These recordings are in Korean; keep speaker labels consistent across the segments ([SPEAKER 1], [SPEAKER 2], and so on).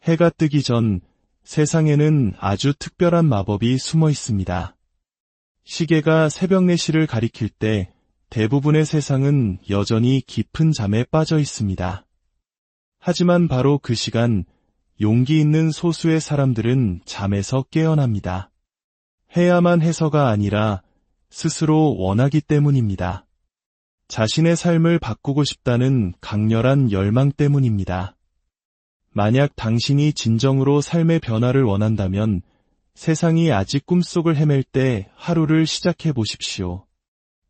[SPEAKER 1] 해가 뜨기 전 세상에는 아주 특별한 마법이 숨어 있습니다. 시계가 새벽 4시를 가리킬 때 대부분의 세상은 여전히 깊은 잠에 빠져 있습니다. 하지만 바로 그 시간, 용기 있는 소수의 사람들은 잠에서 깨어납니다. 해야만 해서가 아니라 스스로 원하기 때문입니다. 자신의 삶을 바꾸고 싶다는 강렬한 열망 때문입니다. 만약 당신이 진정으로 삶의 변화를 원한다면 세상이 아직 꿈속을 헤맬 때 하루를 시작해 보십시오.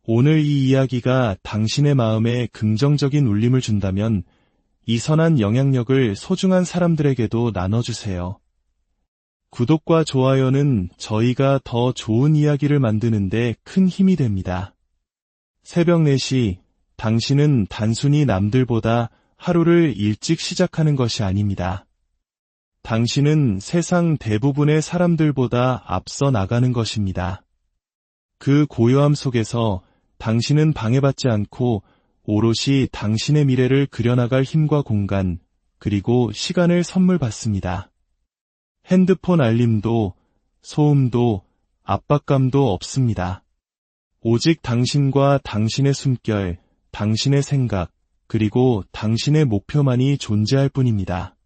[SPEAKER 1] 오늘 이 이야기가 당신의 마음에 긍정적인 울림을 준다면 이 선한 영향력을 소중한 사람들에게도 나눠주세요. 구독과 좋아요는 저희가 더 좋은 이야기를 만드는데 큰 힘이 됩니다. 새벽 4시, 당신은 단순히 남들보다 하루를 일찍 시작하는 것이 아닙니다. 당신은 세상 대부분의 사람들보다 앞서 나가는 것입니다. 그 고요함 속에서 당신은 방해받지 않고 오롯이 당신의 미래를 그려나갈 힘과 공간, 그리고 시간을 선물 받습니다. 핸드폰 알림도, 소음도, 압박감도 없습니다. 오직 당신과 당신의 숨결, 당신의 생각, 그리고 당신의 목표만이 존재할 뿐입니다.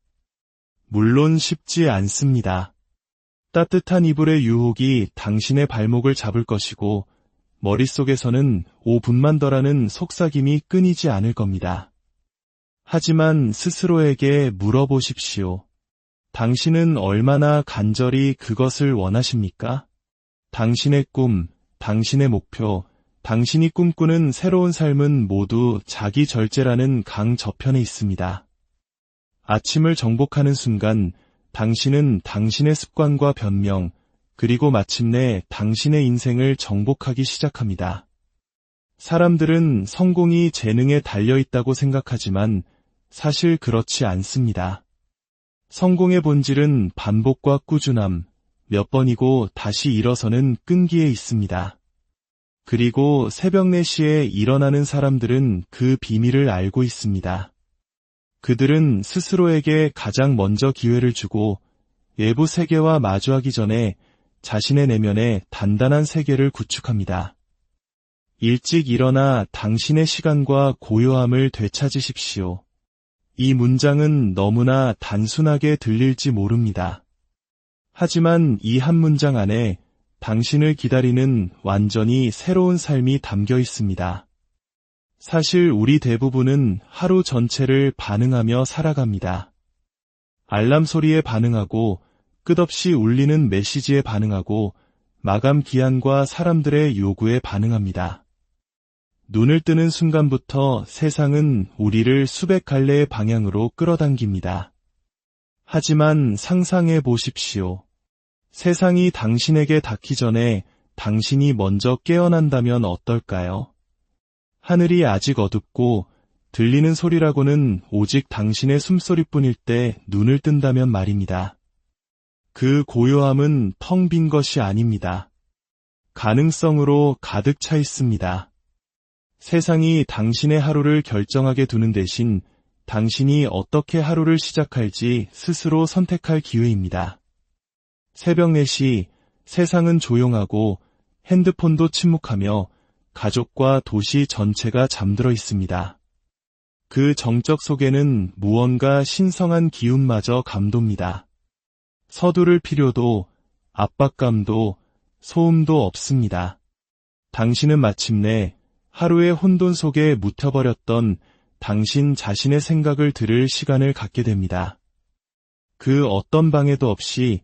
[SPEAKER 1] 물론 쉽지 않습니다. 따뜻한 이불의 유혹이 당신의 발목을 잡을 것이고, 머릿속에서는 5분만 더라는 속삭임이 끊이지 않을 겁니다. 하지만 스스로에게 물어보십시오. 당신은 얼마나 간절히 그것을 원하십니까? 당신의 꿈, 당신의 목표, 당신이 꿈꾸는 새로운 삶은 모두 자기 절제라는 강 저편에 있습니다. 아침을 정복하는 순간 당신은 당신의 습관과 변명, 그리고 마침내 당신의 인생을 정복하기 시작합니다. 사람들은 성공이 재능에 달려있다고 생각하지만 사실 그렇지 않습니다. 성공의 본질은 반복과 꾸준함, 몇 번이고 다시 일어서는 끈기에 있습니다. 그리고 새벽 4시에 일어나는 사람들은 그 비밀을 알고 있습니다. 그들은 스스로에게 가장 먼저 기회를 주고 외부 세계와 마주하기 전에 자신의 내면에 단단한 세계를 구축합니다. 일찍 일어나 당신의 시간과 고요함을 되찾으십시오. 이 문장은 너무나 단순하게 들릴지 모릅니다. 하지만 이 한 문장 안에 당신을 기다리는 완전히 새로운 삶이 담겨 있습니다. 사실 우리 대부분은 하루 전체를 반응하며 살아갑니다. 알람 소리에 반응하고 끝없이 울리는 메시지에 반응하고 마감 기한과 사람들의 요구에 반응합니다. 눈을 뜨는 순간부터 세상은 우리를 수백 갈래의 방향으로 끌어당깁니다. 하지만 상상해 보십시오. 세상이 당신에게 닿기 전에 당신이 먼저 깨어난다면 어떨까요? 하늘이 아직 어둡고 들리는 소리라고는 오직 당신의 숨소리뿐일 때 눈을 뜬다면 말입니다. 그 고요함은 텅 빈 것이 아닙니다. 가능성으로 가득 차 있습니다. 세상이 당신의 하루를 결정하게 두는 대신 당신이 어떻게 하루를 시작할지 스스로 선택할 기회입니다. 새벽 4시, 세상은 조용하고 핸드폰도 침묵하며 가족과 도시 전체가 잠들어 있습니다. 그 정적 속에는 무언가 신성한 기운마저 감돕니다. 서두를 필요도, 압박감도, 소음도 없습니다. 당신은 마침내 하루의 혼돈 속에 묻혀버렸던 당신 자신의 생각을 들을 시간을 갖게 됩니다. 그 어떤 방해도 없이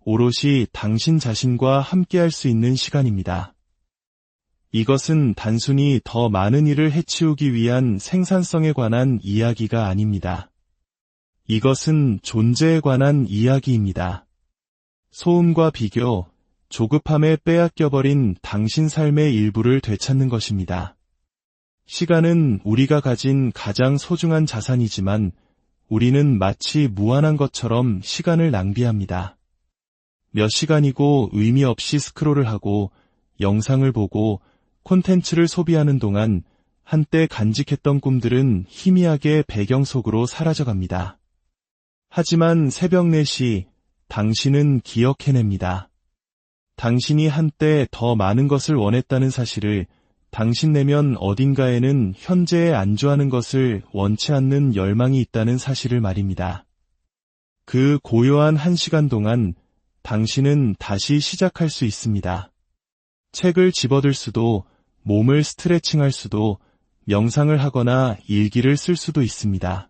[SPEAKER 1] 오롯이 당신 자신과 함께할 수 있는 시간입니다. 이것은 단순히 더 많은 일을 해치우기 위한 생산성에 관한 이야기가 아닙니다. 이것은 존재에 관한 이야기입니다. 소음과 비교, 조급함에 빼앗겨버린 당신 삶의 일부를 되찾는 것입니다. 시간은 우리가 가진 가장 소중한 자산이지만 우리는 마치 무한한 것처럼 시간을 낭비합니다. 몇 시간이고 의미 없이 스크롤을 하고 영상을 보고 콘텐츠를 소비하는 동안 한때 간직했던 꿈들은 희미하게 배경 속으로 사라져갑니다. 하지만 새벽 4시, 당신은 기억해냅니다. 당신이 한때 더 많은 것을 원했다는 사실을, 당신 내면 어딘가에는 현재에 안주하는 것을 원치 않는 열망이 있다는 사실을 말입니다. 그 고요한 1시간 동안 당신은 다시 시작할 수 있습니다. 책을 집어들 수도, 몸을 스트레칭할 수도, 명상을 하거나 일기를 쓸 수도 있습니다.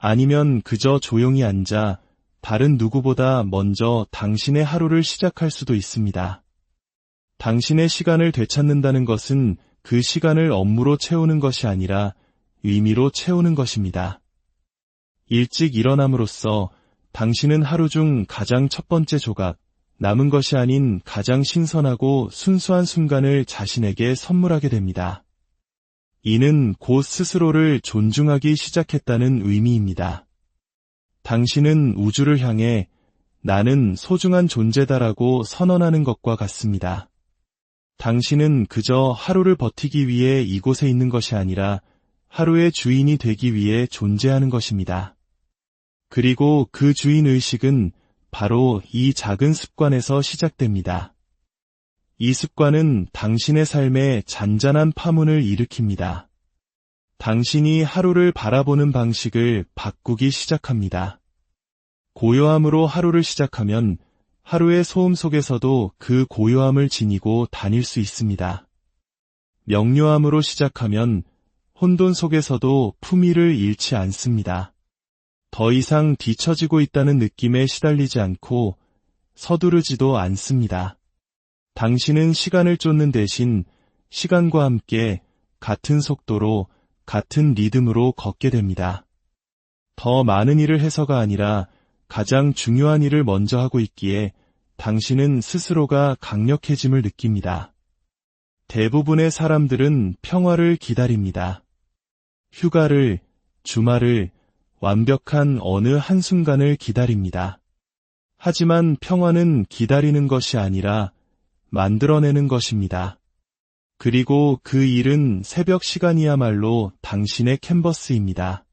[SPEAKER 1] 아니면 그저 조용히 앉아 다른 누구보다 먼저 당신의 하루를 시작할 수도 있습니다. 당신의 시간을 되찾는다는 것은 그 시간을 업무로 채우는 것이 아니라 의미로 채우는 것입니다. 일찍 일어남으로써 당신은 하루 중 가장 첫 번째 조각, 남은 것이 아닌 가장 신선하고 순수한 순간을 자신에게 선물하게 됩니다. 이는 곧 스스로를 존중하기 시작했다는 의미입니다. 당신은 우주를 향해 나는 소중한 존재다라고 선언하는 것과 같습니다. 당신은 그저 하루를 버티기 위해 이곳에 있는 것이 아니라 하루의 주인이 되기 위해 존재하는 것입니다. 그리고 그 주인의식은 바로 이 작은 습관에서 시작됩니다. 이 습관은 당신의 삶에 잔잔한 파문을 일으킵니다. 당신이 하루를 바라보는 방식을 바꾸기 시작합니다. 고요함으로 하루를 시작하면 하루의 소음 속에서도 그 고요함을 지니고 다닐 수 있습니다. 명료함으로 시작하면 혼돈 속에서도 품위를 잃지 않습니다. 더 이상 뒤처지고 있다는 느낌에 시달리지 않고 서두르지도 않습니다. 당신은 시간을 쫓는 대신 시간과 함께 같은 속도로, 같은 리듬으로 걷게 됩니다. 더 많은 일을 해서가 아니라 가장 중요한 일을 먼저 하고 있기에 당신은 스스로가 강력해짐을 느낍니다. 대부분의 사람들은 평화를 기다립니다. 휴가를, 주말을, 완벽한 어느 한순간을 기다립니다. 하지만 평화는 기다리는 것이 아니라 만들어내는 것입니다. 그리고 그 일은 새벽 시간이야말로 당신의 캔버스입니다.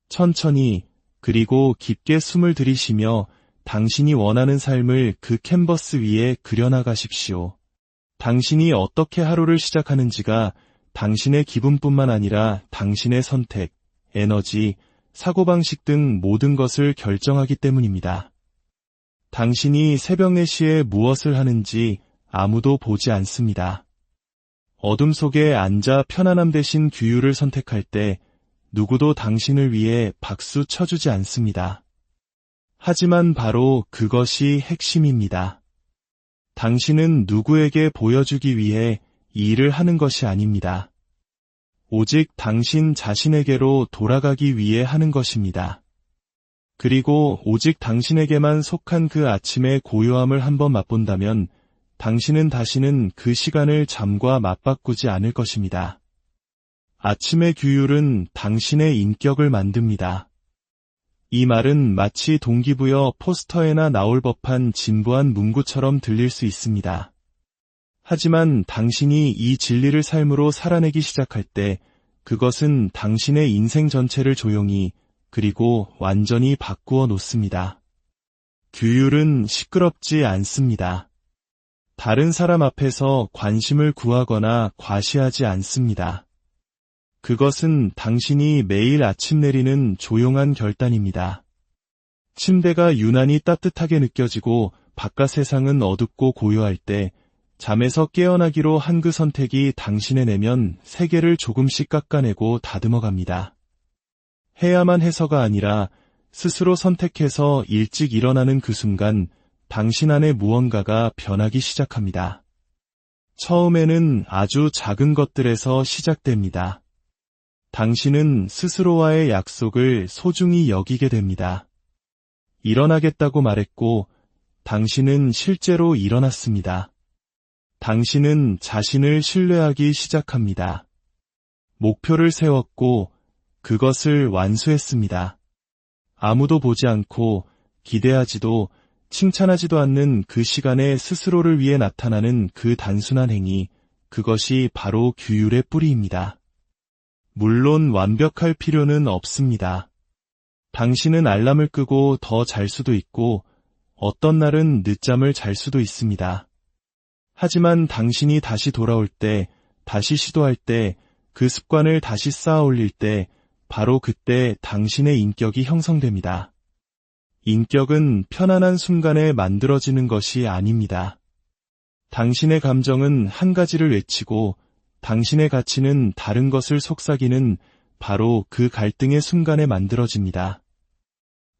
[SPEAKER 1] 천천히, 그리고 깊게 숨을 들이쉬며 당신이 원하는 삶을 그 캔버스 위에 그려나가십시오. 당신이 어떻게 하루를 시작하는지가 당신의 기분뿐만 아니라 당신의 선택, 에너지, 사고방식 등 모든 것을 결정하기 때문입니다. 당신이 새벽 4시에 무엇을 하는지 아무도 보지 않습니다. 어둠 속에 앉아 편안함 대신 규율을 선택할 때 누구도 당신을 위해 박수 쳐주지 않습니다. 하지만 바로 그것이 핵심입니다. 당신은 누구에게 보여주기 위해 이 일을 하는 것이 아닙니다. 오직 당신 자신에게로 돌아가기 위해 하는 것입니다. 그리고 오직 당신에게만 속한 그 아침의 고요함을 한번 맛본다면 당신은 다시는 그 시간을 잠과 맞바꾸지 않을 것입니다. 아침의 규율은 당신의 인격을 만듭니다. 이 말은 마치 동기부여 포스터에나 나올 법한 진부한 문구처럼 들릴 수 있습니다. 하지만 당신이 이 진리를 삶으로 살아내기 시작할 때 그것은 당신의 인생 전체를 조용히 그리고 완전히 바꾸어 놓습니다. 규율은 시끄럽지 않습니다. 다른 사람 앞에서 관심을 구하거나 과시하지 않습니다. 그것은 당신이 매일 아침 내리는 조용한 결단입니다. 침대가 유난히 따뜻하게 느껴지고 바깥 세상은 어둡고 고요할 때 잠에서 깨어나기로 한 그 선택이 당신의 내면 세계를 조금씩 깎아내고 다듬어갑니다. 해야만 해서가 아니라 스스로 선택해서 일찍 일어나는 그 순간 당신 안에 무언가가 변하기 시작합니다. 처음에는 아주 작은 것들에서 시작됩니다. 당신은 스스로와의 약속을 소중히 여기게 됩니다. 일어나겠다고 말했고 당신은 실제로 일어났습니다. 당신은 자신을 신뢰하기 시작합니다. 목표를 세웠고 그것을 완수했습니다. 아무도 보지 않고 기대하지도 칭찬하지도 않는 그 시간에 스스로를 위해 나타나는 그 단순한 행위, 그것이 바로 규율의 뿌리입니다. 물론 완벽할 필요는 없습니다. 당신은 알람을 끄고 더 잘 수도 있고 어떤 날은 늦잠을 잘 수도 있습니다. 하지만 당신이 다시 돌아올 때, 다시 시도할 때, 그 습관을 다시 쌓아 올릴 때, 바로 그때 당신의 인격이 형성됩니다. 인격은 편안한 순간에 만들어지는 것이 아닙니다. 당신의 감정은 한 가지를 외치고 당신의 가치는 다른 것을 속삭이는 바로 그 갈등의 순간에 만들어집니다.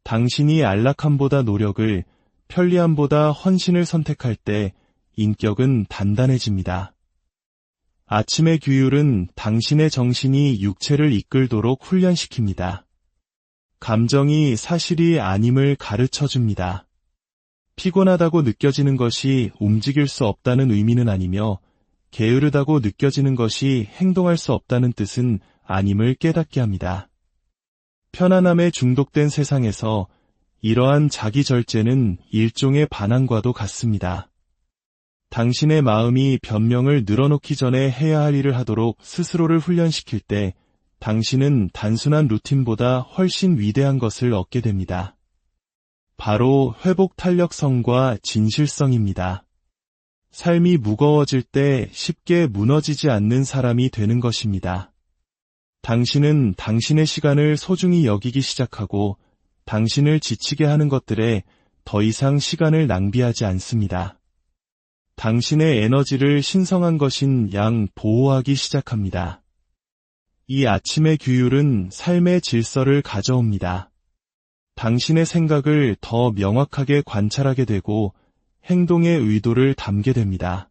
[SPEAKER 1] 당신이 안락함보다 노력을, 편리함보다 헌신을 선택할 때 인격은 단단해집니다. 아침의 규율은 당신의 정신이 육체를 이끌도록 훈련시킵니다. 감정이 사실이 아님을 가르쳐줍니다. 피곤하다고 느껴지는 것이 움직일 수 없다는 의미는 아니며 게으르다고 느껴지는 것이 행동할 수 없다는 뜻은 아님을 깨닫게 합니다. 편안함에 중독된 세상에서 이러한 자기 절제는 일종의 반항과도 같습니다. 당신의 마음이 변명을 늘어놓기 전에 해야 할 일을 하도록 스스로를 훈련시킬 때 당신은 단순한 루틴보다 훨씬 위대한 것을 얻게 됩니다. 바로 회복 탄력성과 진실성입니다. 삶이 무거워질 때 쉽게 무너지지 않는 사람이 되는 것입니다. 당신은 당신의 시간을 소중히 여기기 시작하고 당신을 지치게 하는 것들에 더 이상 시간을 낭비하지 않습니다. 당신의 에너지를 신성한 것인 양 보호하기 시작합니다. 이 아침의 규율은 삶의 질서를 가져옵니다. 당신의 생각을 더 명확하게 관찰하게 되고 행동의 의도를 담게 됩니다.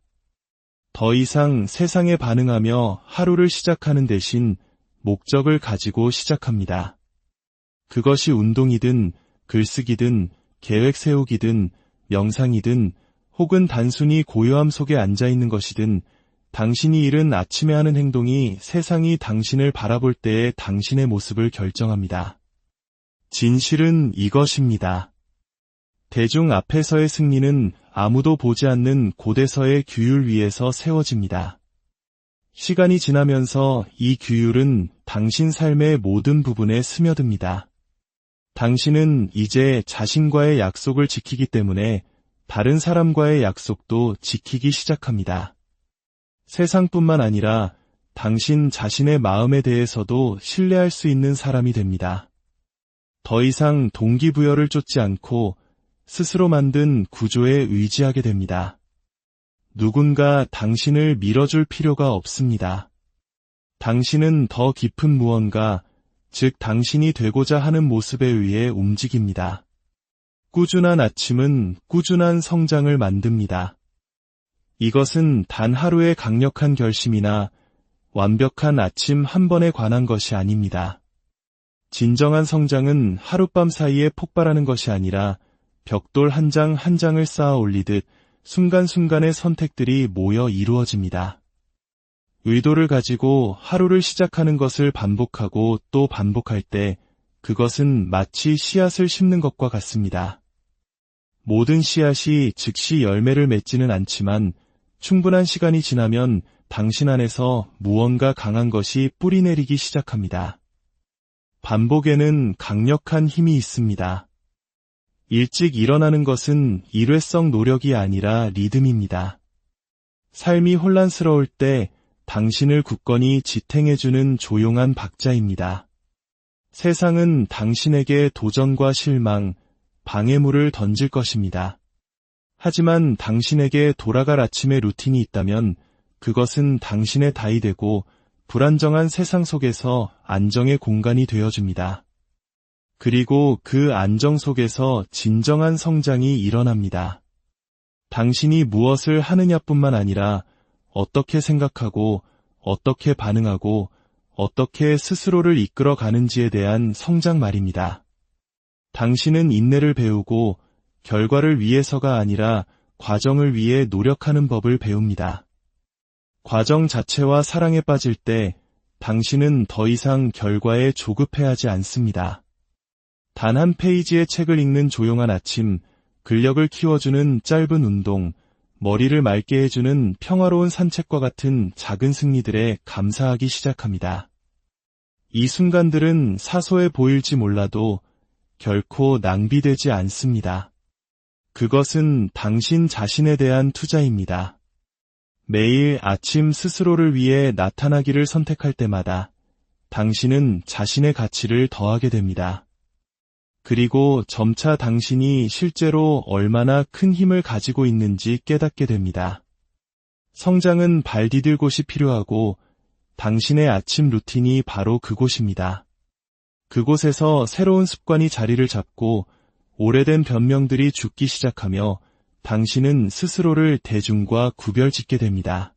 [SPEAKER 1] 더 이상 세상에 반응하며 하루를 시작하는 대신 목적을 가지고 시작합니다. 그것이 운동이든 글쓰기든 계획 세우기든 명상이든 혹은 단순히 고요함 속에 앉아있는 것이든 당신이 이른 아침에 하는 행동이 세상이 당신을 바라볼 때의 당신의 모습을 결정합니다. 진실은 이것입니다. 대중 앞에서의 승리는 아무도 보지 않는 고대서의 규율 위에서 세워집니다. 시간이 지나면서 이 규율은 당신 삶의 모든 부분에 스며듭니다. 당신은 이제 자신과의 약속을 지키기 때문에 다른 사람과의 약속도 지키기 시작합니다. 세상뿐만 아니라 당신 자신의 마음에 대해서도 신뢰할 수 있는 사람이 됩니다. 더 이상 동기부여를 쫓지 않고 스스로 만든 구조에 의지하게 됩니다. 누군가 당신을 밀어줄 필요가 없습니다. 당신은 더 깊은 무언가, 즉 당신이 되고자 하는 모습에 의해 움직입니다. 꾸준한 아침은 꾸준한 성장을 만듭니다. 이것은 단 하루의 강력한 결심이나 완벽한 아침 한 번에 관한 것이 아닙니다. 진정한 성장은 하룻밤 사이에 폭발하는 것이 아니라 벽돌 한 장 한 장을 쌓아 올리듯 순간순간의 선택들이 모여 이루어집니다. 의도를 가지고 하루를 시작하는 것을 반복하고 또 반복할 때 그것은 마치 씨앗을 심는 것과 같습니다. 모든 씨앗이 즉시 열매를 맺지는 않지만 충분한 시간이 지나면 당신 안에서 무언가 강한 것이 뿌리내리기 시작합니다. 반복에는 강력한 힘이 있습니다. 일찍 일어나는 것은 일회성 노력이 아니라 리듬입니다. 삶이 혼란스러울 때 당신을 굳건히 지탱해주는 조용한 박자입니다. 세상은 당신에게 도전과 실망, 방해물을 던질 것입니다. 하지만 당신에게 돌아갈 아침의 루틴이 있다면 그것은 당신의 다이 되고 불안정한 세상 속에서 안정의 공간이 되어줍니다. 그리고 그 안정 속에서 진정한 성장이 일어납니다. 당신이 무엇을 하느냐뿐만 아니라 어떻게 생각하고 어떻게 반응하고 어떻게 스스로를 이끌어 가는지에 대한 성장 말입니다. 당신은 인내를 배우고 결과를 위해서가 아니라 과정을 위해 노력하는 법을 배웁니다. 과정 자체와 사랑에 빠질 때 당신은 더 이상 결과에 조급해하지 않습니다. 단 한 페이지의 책을 읽는 조용한 아침, 근력을 키워주는 짧은 운동, 머리를 맑게 해주는 평화로운 산책과 같은 작은 승리들에 감사하기 시작합니다. 이 순간들은 사소해 보일지 몰라도 결코 낭비되지 않습니다. 그것은 당신 자신에 대한 투자입니다. 매일 아침 스스로를 위해 나타나기를 선택할 때마다 당신은 자신의 가치를 더하게 됩니다. 그리고 점차 당신이 실제로 얼마나 큰 힘을 가지고 있는지 깨닫게 됩니다. 성장은 발 디딜 곳이 필요하고 당신의 아침 루틴이 바로 그곳입니다. 그곳에서 새로운 습관이 자리를 잡고 오래된 변명들이 죽기 시작하며 당신은 스스로를 대중과 구별짓게 됩니다.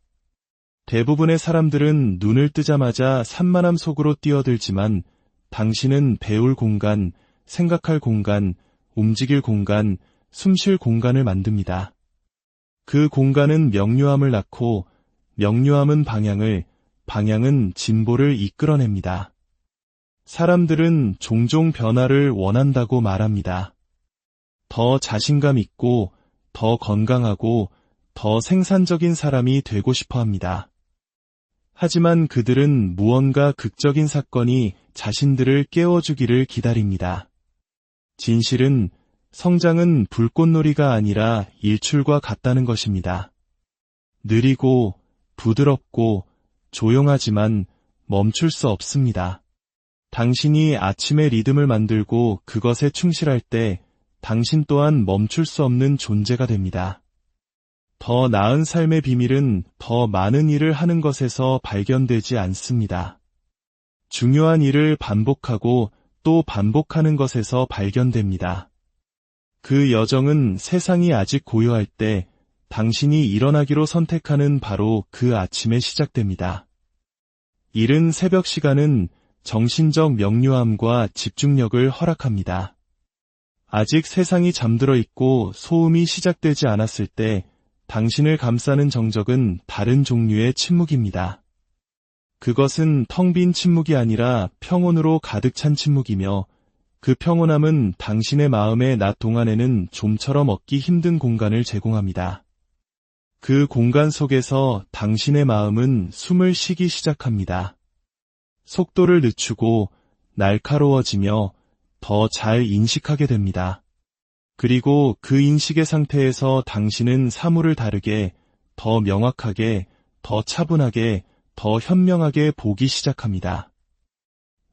[SPEAKER 1] 대부분의 사람들은 눈을 뜨자마자 산만함 속으로 뛰어들지만 당신은 배울 공간, 생각할 공간, 움직일 공간, 숨쉴 공간을 만듭니다. 그 공간은 명료함을 낳고 명료함은 방향을, 방향은 진보를 이끌어냅니다. 사람들은 종종 변화를 원한다고 말합니다. 더 자신감 있고, 더 건강하고, 더 생산적인 사람이 되고 싶어 합니다. 하지만 그들은 무언가 극적인 사건이 자신들을 깨워주기를 기다립니다. 진실은 성장은 불꽃놀이가 아니라 일출과 같다는 것입니다. 느리고 부드럽고 조용하지만 멈출 수 없습니다. 당신이 아침의 리듬을 만들고 그것에 충실할 때 당신 또한 멈출 수 없는 존재가 됩니다. 더 나은 삶의 비밀은 더 많은 일을 하는 것에서 발견되지 않습니다. 중요한 일을 반복하고 또 반복하는 것에서 발견됩니다. 그 여정은 세상이 아직 고요할 때 당신이 일어나기로 선택하는 바로 그 아침에 시작됩니다. 이른 새벽 시간은 정신적 명료함과 집중력을 허락합니다. 아직 세상이 잠들어 있고 소음이 시작되지 않았을 때 당신을 감싸는 정적은 다른 종류의 침묵입니다. 그것은 텅 빈 침묵이 아니라 평온으로 가득 찬 침묵이며 그 평온함은 당신의 마음의 낮 동안에는 좀처럼 얻기 힘든 공간을 제공합니다. 그 공간 속에서 당신의 마음은 숨을 쉬기 시작합니다. 속도를 늦추고 날카로워지며 더 잘 인식하게 됩니다. 그리고 그 인식의 상태에서 당신은 사물을 다르게, 더 명확하게, 더 차분하게, 더 현명하게 보기 시작합니다.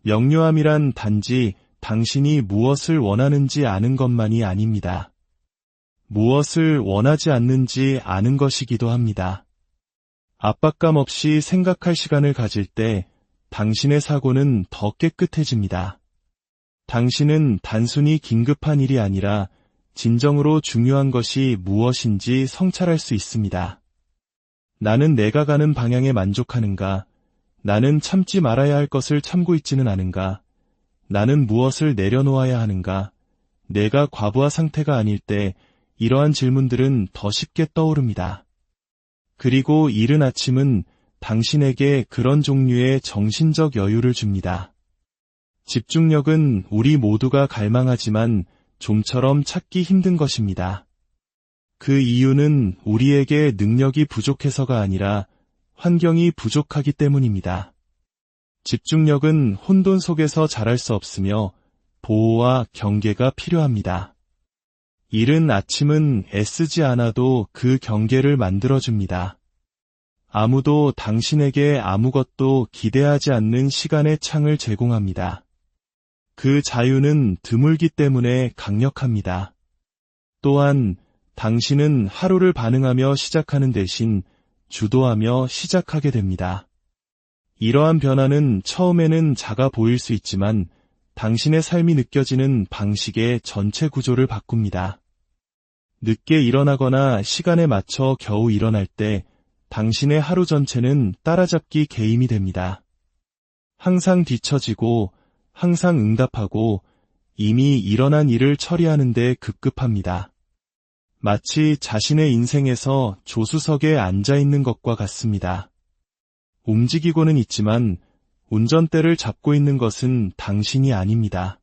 [SPEAKER 1] 명료함이란 단지 당신이 무엇을 원하는지 아는 것만이 아닙니다. 무엇을 원하지 않는지 아는 것이기도 합니다. 압박감 없이 생각할 시간을 가질 때 당신의 사고는 더 깨끗해집니다. 당신은 단순히 긴급한 일이 아니라 진정으로 중요한 것이 무엇인지 성찰할 수 있습니다. 나는 내가 가는 방향에 만족하는가? 나는 참지 말아야 할 것을 참고 있지는 않은가? 나는 무엇을 내려놓아야 하는가? 내가 과부하 상태가 아닐 때 이러한 질문들은 더 쉽게 떠오릅니다. 그리고 이른 아침은 당신에게 그런 종류의 정신적 여유를 줍니다. 집중력은 우리 모두가 갈망하지만 좀처럼 찾기 힘든 것입니다. 그 이유는 우리에게 능력이 부족해서가 아니라 환경이 부족하기 때문입니다. 집중력은 혼돈 속에서 자랄 수 없으며 보호와 경계가 필요합니다. 이른 아침은 애쓰지 않아도 그 경계를 만들어줍니다. 아무도 당신에게 아무것도 기대하지 않는 시간의 창을 제공합니다. 그 자유는 드물기 때문에 강력합니다. 또한 당신은 하루를 반응하며 시작하는 대신 주도하며 시작하게 됩니다. 이러한 변화는 처음에는 작아 보일 수 있지만 당신의 삶이 느껴지는 방식의 전체 구조를 바꿉니다. 늦게 일어나거나 시간에 맞춰 겨우 일어날 때 당신의 하루 전체는 따라잡기 게임이 됩니다. 항상 뒤처지고 항상 응답하고 이미 일어난 일을 처리하는 데 급급합니다. 마치 자신의 인생에서 조수석에 앉아 있는 것과 같습니다. 움직이고는 있지만 운전대를 잡고 있는 것은 당신이 아닙니다.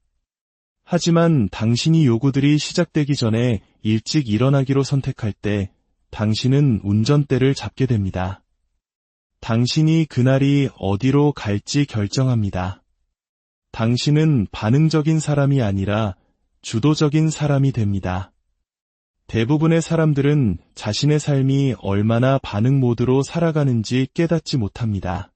[SPEAKER 1] 하지만 당신이 요구들이 시작되기 전에 일찍 일어나기로 선택할 때 당신은 운전대를 잡게 됩니다. 당신이 그날이 어디로 갈지 결정합니다. 당신은 반응적인 사람이 아니라 주도적인 사람이 됩니다. 대부분의 사람들은 자신의 삶이 얼마나 반응 모드로 살아가는지 깨닫지 못합니다.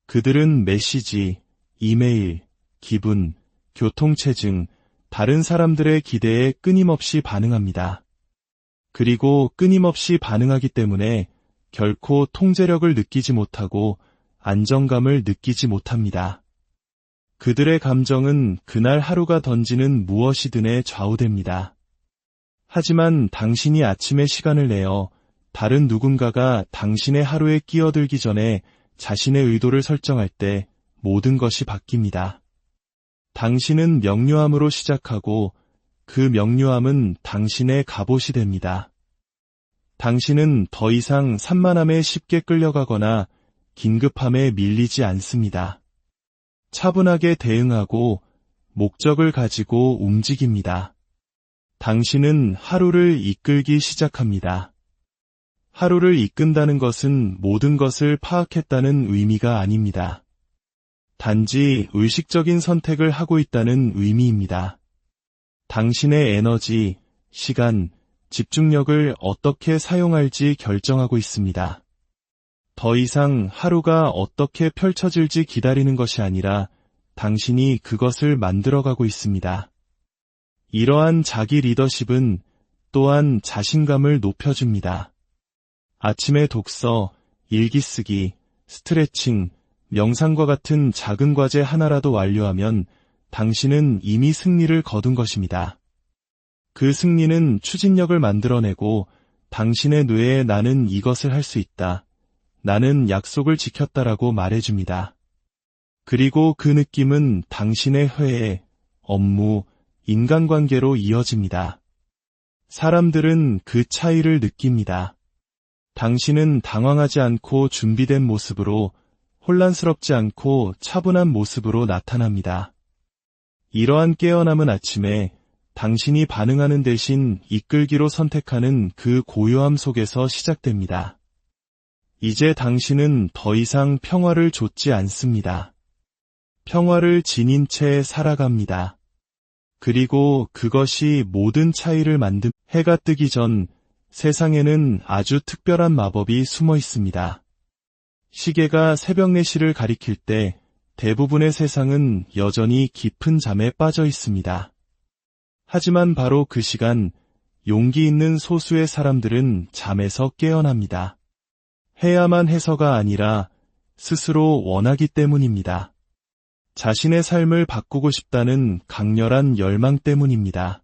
[SPEAKER 1] 그들은 메시지, 이메일, 기분, 교통체증, 다른 사람들의 기대에 끊임없이 반응합니다. 그리고 끊임없이 반응하기 때문에 결코 통제력을 느끼지 못하고 안정감을 느끼지 못합니다. 그들의 감정은 그날 하루가 던지는 무엇이든에 좌우됩니다. 하지만 당신이 아침에 시간을 내어 다른 누군가가 당신의 하루에 끼어들기 전에 자신의 의도를 설정할 때 모든 것이 바뀝니다. 당신은 명료함으로 시작하고 그 명료함은 당신의 갑옷이 됩니다. 당신은 더 이상 산만함에 쉽게 끌려가거나 긴급함에 밀리지 않습니다. 차분하게 대응하고 목적을 가지고 움직입니다. 당신은 하루를 이끌기 시작합니다. 하루를 이끈다는 것은 모든 것을 파악했다는 의미가 아닙니다. 단지 의식적인 선택을 하고 있다는 의미입니다. 당신의 에너지, 시간, 집중력을 어떻게 사용할지 결정하고 있습니다. 더 이상 하루가 어떻게 펼쳐질지 기다리는 것이 아니라 당신이 그것을 만들어가고 있습니다. 이러한 자기 리더십은 또한 자신감을 높여줍니다. 아침에 독서, 일기 쓰기, 스트레칭, 명상과 같은 작은 과제 하나라도 완료하면 당신은 이미 승리를 거둔 것입니다. 그 승리는 추진력을 만들어내고 당신의 뇌에 나는 이것을 할 수 있다. 나는 약속을 지켰다라고 말해줍니다. 그리고 그 느낌은 당신의 회의, 업무, 인간관계로 이어집니다. 사람들은 그 차이를 느낍니다. 당신은 당황하지 않고 준비된 모습으로, 혼란스럽지 않고 차분한 모습으로 나타납니다. 이러한 깨어남은 아침에 당신이 반응하는 대신 이끌기로 선택하는 그 고요함 속에서 시작됩니다. 이제 당신은 더 이상 평화를 좇지 않습니다. 평화를 지닌 채 살아갑니다. 그리고 그것이 모든 차이를 만든 해가 뜨기 전 세상에는 아주 특별한 마법이 숨어 있습니다. 시계가 새벽 4시를 가리킬 때 대부분의 세상은 여전히 깊은 잠에 빠져 있습니다. 하지만 바로 그 시간, 용기 있는 소수의 사람들은 잠에서 깨어납니다. 해야만 해서가 아니라 스스로 원하기 때문입니다. 자신의 삶을 바꾸고 싶다는 강렬한 열망 때문입니다.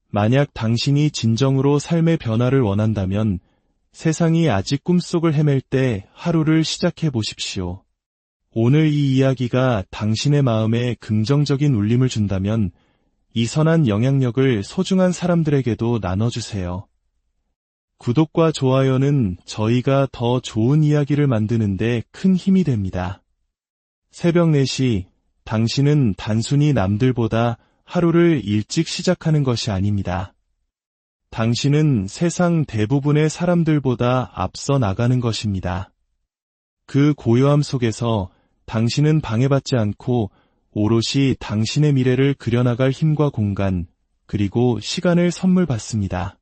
[SPEAKER 1] 만약 당신이 진정으로 삶의 변화를 원한다면 세상이 아직 꿈속을 헤맬 때 하루를 시작해 보십시오. 오늘 이 이야기가 당신의 마음에 긍정적인 울림을 준다면 이 선한 영향력을 소중한 사람들에게도 나눠주세요. 구독과 좋아요는 저희가 더 좋은 이야기를 만드는데 큰 힘이 됩니다. 새벽 4시, 당신은 단순히 남들보다 하루를 일찍 시작하는 것이 아닙니다. 당신은 세상 대부분의 사람들보다 앞서 나가는 것입니다. 그 고요함 속에서 당신은 방해받지 않고 오롯이 당신의 미래를 그려나갈 힘과 공간, 그리고 시간을 선물 받습니다.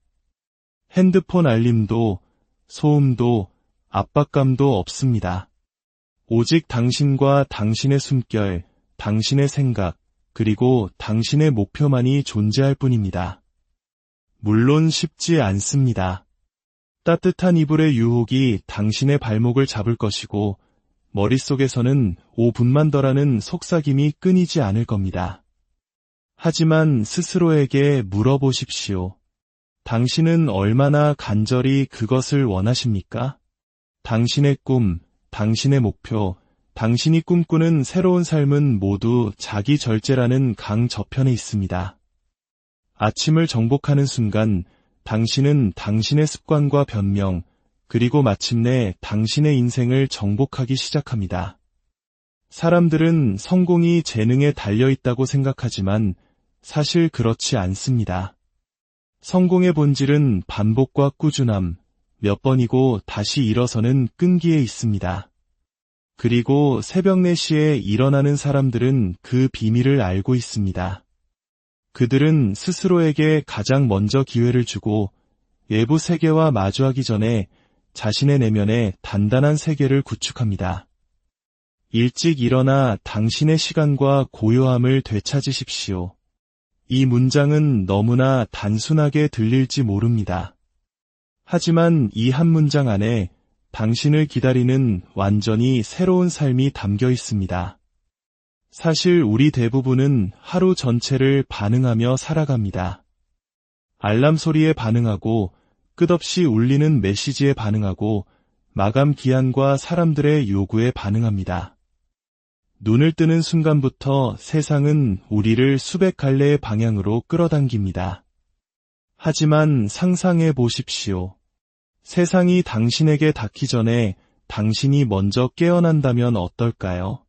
[SPEAKER 1] 핸드폰 알림도, 소음도, 압박감도 없습니다. 오직 당신과 당신의 숨결, 당신의 생각, 그리고 당신의 목표만이 존재할 뿐입니다. 물론 쉽지 않습니다. 따뜻한 이불의 유혹이 당신의 발목을 잡을 것이고 머릿속에서는 5분만 더라는 속삭임이 끊이지 않을 겁니다. 하지만 스스로에게 물어보십시오. 당신은 얼마나 간절히 그것을 원하십니까? 당신의 꿈, 당신의 목표, 당신이 꿈꾸는 새로운 삶은 모두 자기 절제라는 강 저편에 있습니다. 아침을 정복하는 순간 당신은 당신의 습관과 변명, 그리고 마침내 당신의 인생을 정복하기 시작합니다. 사람들은 성공이 재능에 달려있다고 생각하지만 사실 그렇지 않습니다. 성공의 본질은 반복과 꾸준함, 몇 번이고 다시 일어서는 끈기에 있습니다. 그리고 새벽 4시에 일어나는 사람들은 그 비밀을 알고 있습니다. 그들은 스스로에게 가장 먼저 기회를 주고 외부 세계와 마주하기 전에 자신의 내면에 단단한 세계를 구축합니다. 일찍 일어나 당신의 시간과 고요함을 되찾으십시오. 이 문장은 너무나 단순하게 들릴지 모릅니다. 하지만 이 한 문장 안에 당신을 기다리는 완전히 새로운 삶이 담겨 있습니다. 사실 우리 대부분은 하루 전체를 반응하며 살아갑니다. 알람 소리에 반응하고, 끝없이 울리는 메시지에 반응하고, 마감 기한과 사람들의 요구에 반응합니다. 눈을 뜨는 순간부터 세상은 우리를 수백 갈래의 방향으로 끌어당깁니다. 하지만 상상해 보십시오. 세상이 당신에게 닿기 전에 당신이 먼저 깨어난다면 어떨까요?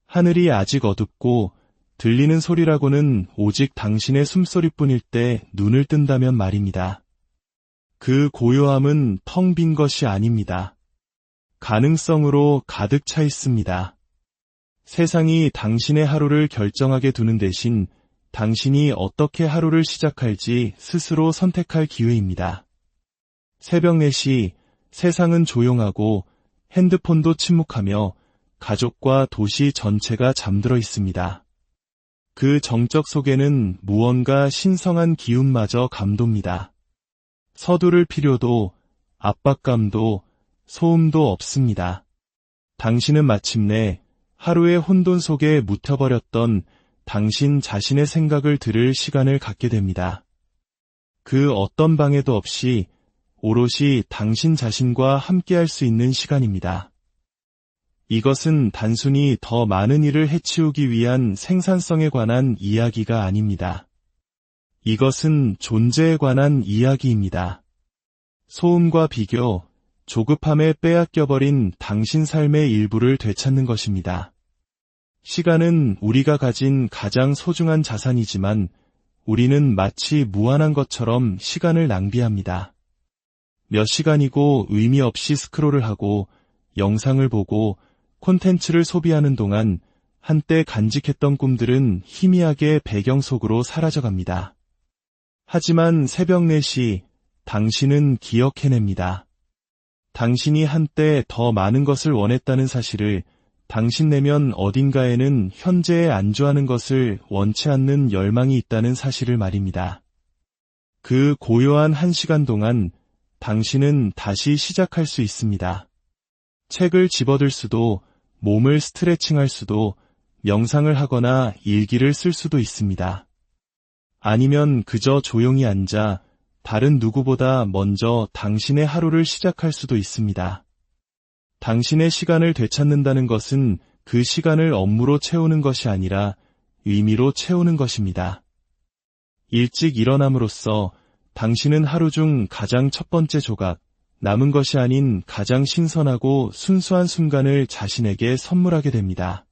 [SPEAKER 1] 하늘이 아직 어둡고 들리는 소리라고는 오직 당신의 숨소리뿐일 때 눈을 뜬다면 말입니다. 그 고요함은 텅 빈 것이 아닙니다. 가능성으로 가득 차 있습니다. 세상이 당신의 하루를 결정하게 두는 대신 당신이 어떻게 하루를 시작할지 스스로 선택할 기회입니다. 새벽 4시, 세상은 조용하고 핸드폰도 침묵하며 가족과 도시 전체가 잠들어 있습니다. 그 정적 속에는 무언가 신성한 기운마저 감돕니다. 서두를 필요도, 압박감도, 소음도 없습니다. 당신은 마침내 하루의 혼돈 속에 묻혀버렸던 당신 자신의 생각을 들을 시간을 갖게 됩니다. 그 어떤 방해도 없이 오롯이 당신 자신과 함께할 수 있는 시간입니다. 이것은 단순히 더 많은 일을 해치우기 위한 생산성에 관한 이야기가 아닙니다. 이것은 존재에 관한 이야기입니다. 소음과 비교, 조급함에 빼앗겨버린 당신 삶의 일부를 되찾는 것입니다. 시간은 우리가 가진 가장 소중한 자산이지만 우리는 마치 무한한 것처럼 시간을 낭비합니다. 몇 시간이고 의미 없이 스크롤을 하고 영상을 보고 콘텐츠를 소비하는 동안 한때 간직했던 꿈들은 희미하게 배경 속으로 사라져갑니다. 하지만 새벽 4시, 당신은 기억해냅니다. 당신이 한때 더 많은 것을 원했다는 사실을, 당신 내면 어딘가에는 현재에 안주하는 것을 원치 않는 열망이 있다는 사실을 말입니다. 그 고요한 1시간 동안 당신은 다시 시작할 수 있습니다. 책을 집어들 수도, 몸을 스트레칭할 수도, 명상을 하거나 일기를 쓸 수도 있습니다. 아니면 그저 조용히 앉아 다른 누구보다 먼저 당신의 하루를 시작할 수도 있습니다. 당신의 시간을 되찾는다는 것은 그 시간을 업무로 채우는 것이 아니라 의미로 채우는 것입니다. 일찍 일어남으로써 당신은 하루 중 가장 첫 번째 조각, 남은 것이 아닌 가장 신선하고 순수한 순간을 자신에게 선물하게 됩니다.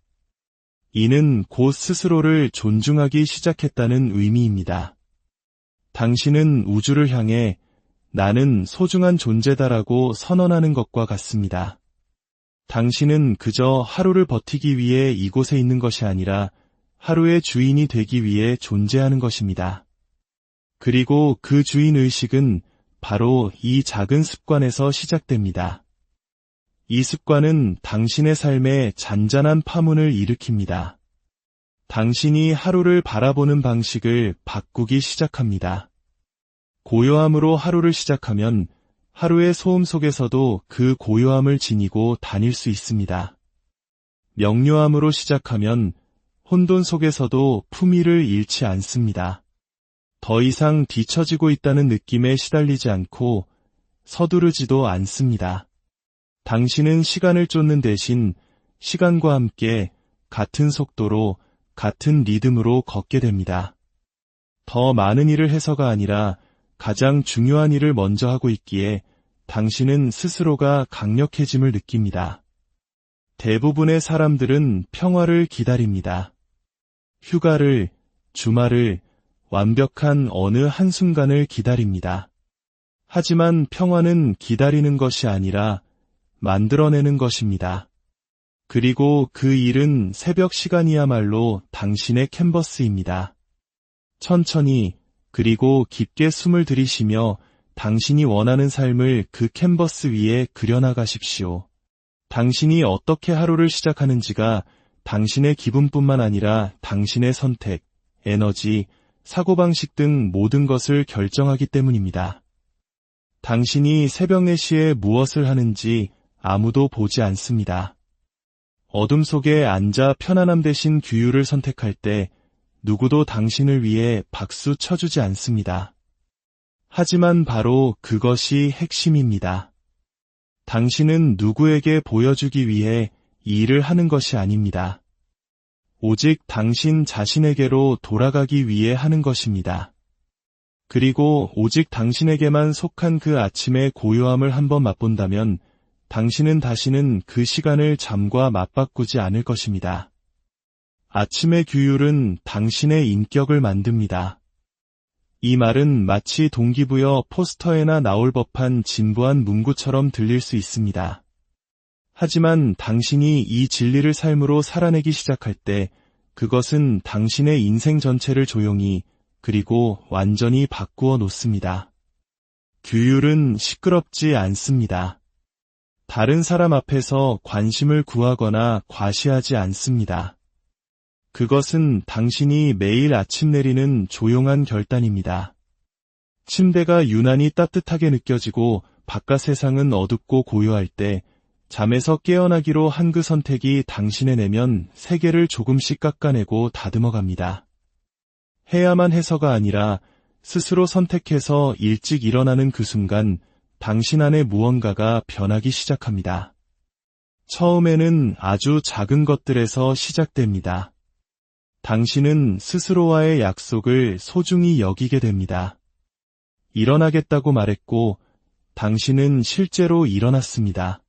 [SPEAKER 1] 이는 곧 스스로를 존중하기 시작했다는 의미입니다. 당신은 우주를 향해 나는 소중한 존재다라고 선언하는 것과 같습니다. 당신은 그저 하루를 버티기 위해 이곳에 있는 것이 아니라 하루의 주인이 되기 위해 존재하는 것입니다. 그리고 그 주인의식은 바로 이 작은 습관에서 시작됩니다. 이 습관은 당신의 삶에 잔잔한 파문을 일으킵니다. 당신이 하루를 바라보는 방식을 바꾸기 시작합니다. 고요함으로 하루를 시작하면 하루의 소음 속에서도 그 고요함을 지니고 다닐 수 있습니다. 명료함으로 시작하면 혼돈 속에서도 품위를 잃지 않습니다. 더 이상 뒤처지고 있다는 느낌에 시달리지 않고 서두르지도 않습니다. 당신은 시간을 쫓는 대신 시간과 함께 같은 속도로, 같은 리듬으로 걷게 됩니다. 더 많은 일을 해서가 아니라 가장 중요한 일을 먼저 하고 있기에 당신은 스스로가 강력해짐을 느낍니다. 대부분의 사람들은 평화를 기다립니다. 휴가를, 주말을, 완벽한 어느 한순간을 기다립니다. 하지만 평화는 기다리는 것이 아니라 만들어내는 것입니다. 그리고 그 일은 새벽 시간이야말로 당신의 캔버스입니다. 천천히 그리고 깊게 숨을 들이쉬며 당신이 원하는 삶을 그 캔버스 위에 그려나가십시오. 당신이 어떻게 하루를 시작하는지가 당신의 기분뿐만 아니라 당신의 선택, 에너지, 사고방식 등 모든 것을 결정하기 때문입니다. 당신이 새벽 4시에 무엇을 하는지 아무도 보지 않습니다. 어둠 속에 앉아 편안함 대신 규율을 선택할 때 누구도 당신을 위해 박수 쳐주지 않습니다. 하지만 바로 그것이 핵심입니다. 당신은 누구에게 보여주기 위해 이 일을 하는 것이 아닙니다. 오직 당신 자신에게로 돌아가기 위해 하는 것입니다. 그리고 오직 당신에게만 속한 그 아침의 고요함을 한번 맛본다면 당신은 다시는 그 시간을 잠과 맞바꾸지 않을 것입니다. 아침의 규율은 당신의 인격을 만듭니다. 이 말은 마치 동기부여 포스터에나 나올 법한 진부한 문구처럼 들릴 수 있습니다. 하지만 당신이 이 진리를 삶으로 살아내기 시작할 때 그것은 당신의 인생 전체를 조용히 그리고 완전히 바꾸어 놓습니다. 규율은 시끄럽지 않습니다. 다른 사람 앞에서 관심을 구하거나 과시하지 않습니다. 그것은 당신이 매일 아침 내리는 조용한 결단입니다. 침대가 유난히 따뜻하게 느껴지고 바깥 세상은 어둡고 고요할 때 잠에서 깨어나기로 한 그 선택이 당신의 내면 세계를 조금씩 깎아내고 다듬어갑니다. 해야만 해서가 아니라 스스로 선택해서 일찍 일어나는 그 순간 당신 안에 무언가가 변하기 시작합니다. 처음에는 아주 작은 것들에서 시작됩니다. 당신은 스스로와의 약속을 소중히 여기게 됩니다. 일어나겠다고 말했고 당신은 실제로 일어났습니다.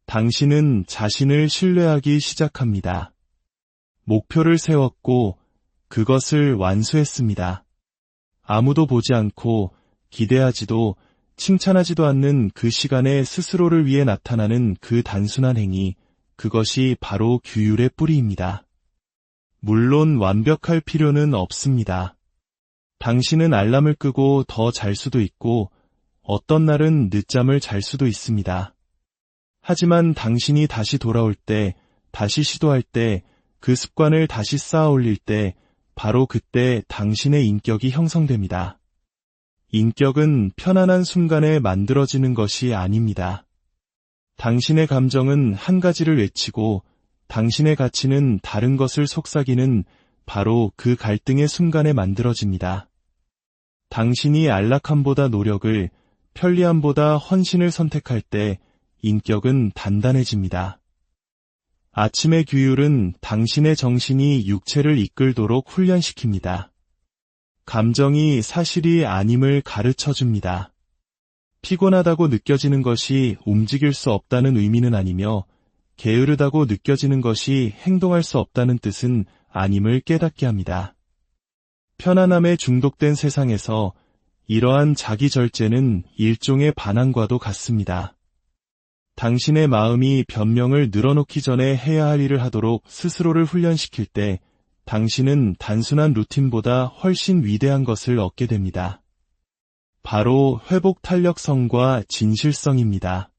[SPEAKER 1] 당신은 자신을 신뢰하기 시작합니다. 목표를 세웠고 그것을 완수했습니다. 아무도 보지 않고 기대하지도 칭찬하지도 않는 그 시간에 스스로를 위해 나타나는 그 단순한 행위, 그것이 바로 규율의 뿌리입니다. 물론 완벽할 필요는 없습니다. 당신은 알람을 끄고 더 잘 수도 있고 어떤 날은 늦잠을 잘 수도 있습니다. 하지만 당신이 다시 돌아올 때, 다시 시도할 때, 그 습관을 다시 쌓아 올릴 때 바로 그때 당신의 인격이 형성됩니다. 인격은 편안한 순간에 만들어지는 것이 아닙니다. 당신의 감정은 한 가지를 외치고 당신의 가치는 다른 것을 속삭이는 바로 그 갈등의 순간에 만들어집니다. 당신이 안락함보다 노력을, 편리함보다 헌신을 선택할 때 인격은 단단해집니다. 아침의 규율은 당신의 정신이 육체를 이끌도록 훈련시킵니다. 감정이 사실이 아님을 가르쳐줍니다. 피곤하다고 느껴지는 것이 움직일 수 없다는 의미는 아니며 게으르다고 느껴지는 것이 행동할 수 없다는 뜻은 아님을 깨닫게 합니다. 편안함에 중독된 세상에서 이러한 자기 절제는 일종의 반항과도 같습니다. 당신의 마음이 변명을 늘어놓기 전에 해야 할 일을 하도록 스스로를 훈련시킬 때 당신은 단순한 루틴보다 훨씬 위대한 것을 얻게 됩니다. 바로 회복 탄력성과 진실성입니다.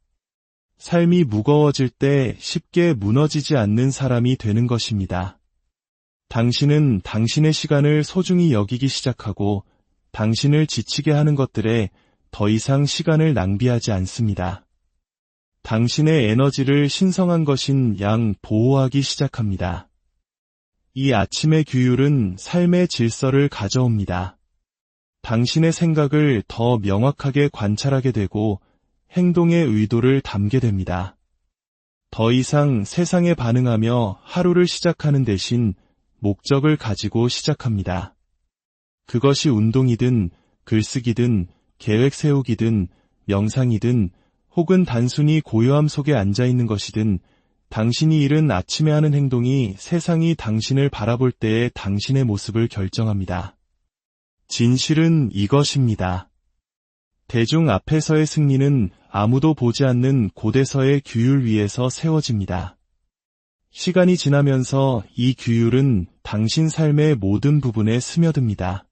[SPEAKER 1] 삶이 무거워질 때 쉽게 무너지지 않는 사람이 되는 것입니다. 당신은 당신의 시간을 소중히 여기기 시작하고 당신을 지치게 하는 것들에 더 이상 시간을 낭비하지 않습니다. 당신의 에너지를 신성한 것인 양 보호하기 시작합니다. 이 아침의 규율은 삶의 질서를 가져옵니다. 당신의 생각을 더 명확하게 관찰하게 되고 행동의 의도를 담게 됩니다. 더 이상 세상에 반응하며 하루를 시작하는 대신 목적을 가지고 시작합니다. 그것이 운동이든 글쓰기든 계획 세우기든 명상이든 혹은 단순히 고요함 속에 앉아있는 것이든 당신이 이른 아침에 하는 행동이 세상이 당신을 바라볼 때의 당신의 모습을 결정합니다. 진실은 이것입니다. 대중 앞에서의 승리는 아무도 보지 않는 곳에서의 규율 위에서 세워집니다. 시간이 지나면서 이 규율은 당신 삶의 모든 부분에 스며듭니다.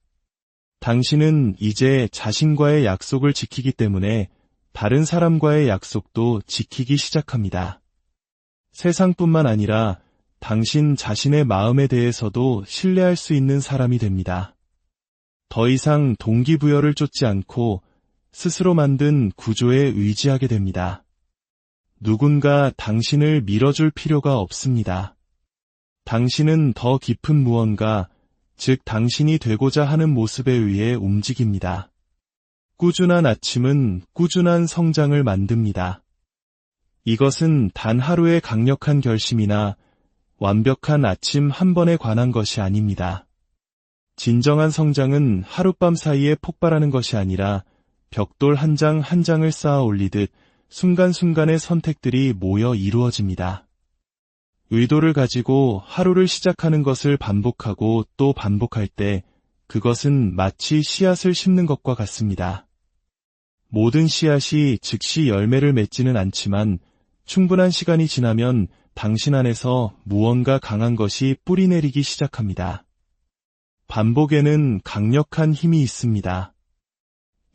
[SPEAKER 1] 당신은 이제 자신과의 약속을 지키기 때문에 다른 사람과의 약속도 지키기 시작합니다. 세상뿐만 아니라 당신 자신의 마음에 대해서도 신뢰할 수 있는 사람이 됩니다. 더 이상 동기부여를 쫓지 않고 스스로 만든 구조에 의지하게 됩니다. 누군가 당신을 밀어줄 필요가 없습니다. 당신은 더 깊은 무언가, 즉 당신이 되고자 하는 모습에 의해 움직입니다. 꾸준한 아침은 꾸준한 성장을 만듭니다. 이것은 단 하루의 강력한 결심이나 완벽한 아침 한 번에 관한 것이 아닙니다. 진정한 성장은 하룻밤 사이에 폭발하는 것이 아니라 벽돌 한 장 한 장을 쌓아 올리듯 순간순간의 선택들이 모여 이루어집니다. 의도를 가지고 하루를 시작하는 것을 반복하고 또 반복할 때 그것은 마치 씨앗을 심는 것과 같습니다. 모든 씨앗이 즉시 열매를 맺지는 않지만 충분한 시간이 지나면 당신 안에서 무언가 강한 것이 뿌리내리기 시작합니다. 반복에는 강력한 힘이 있습니다.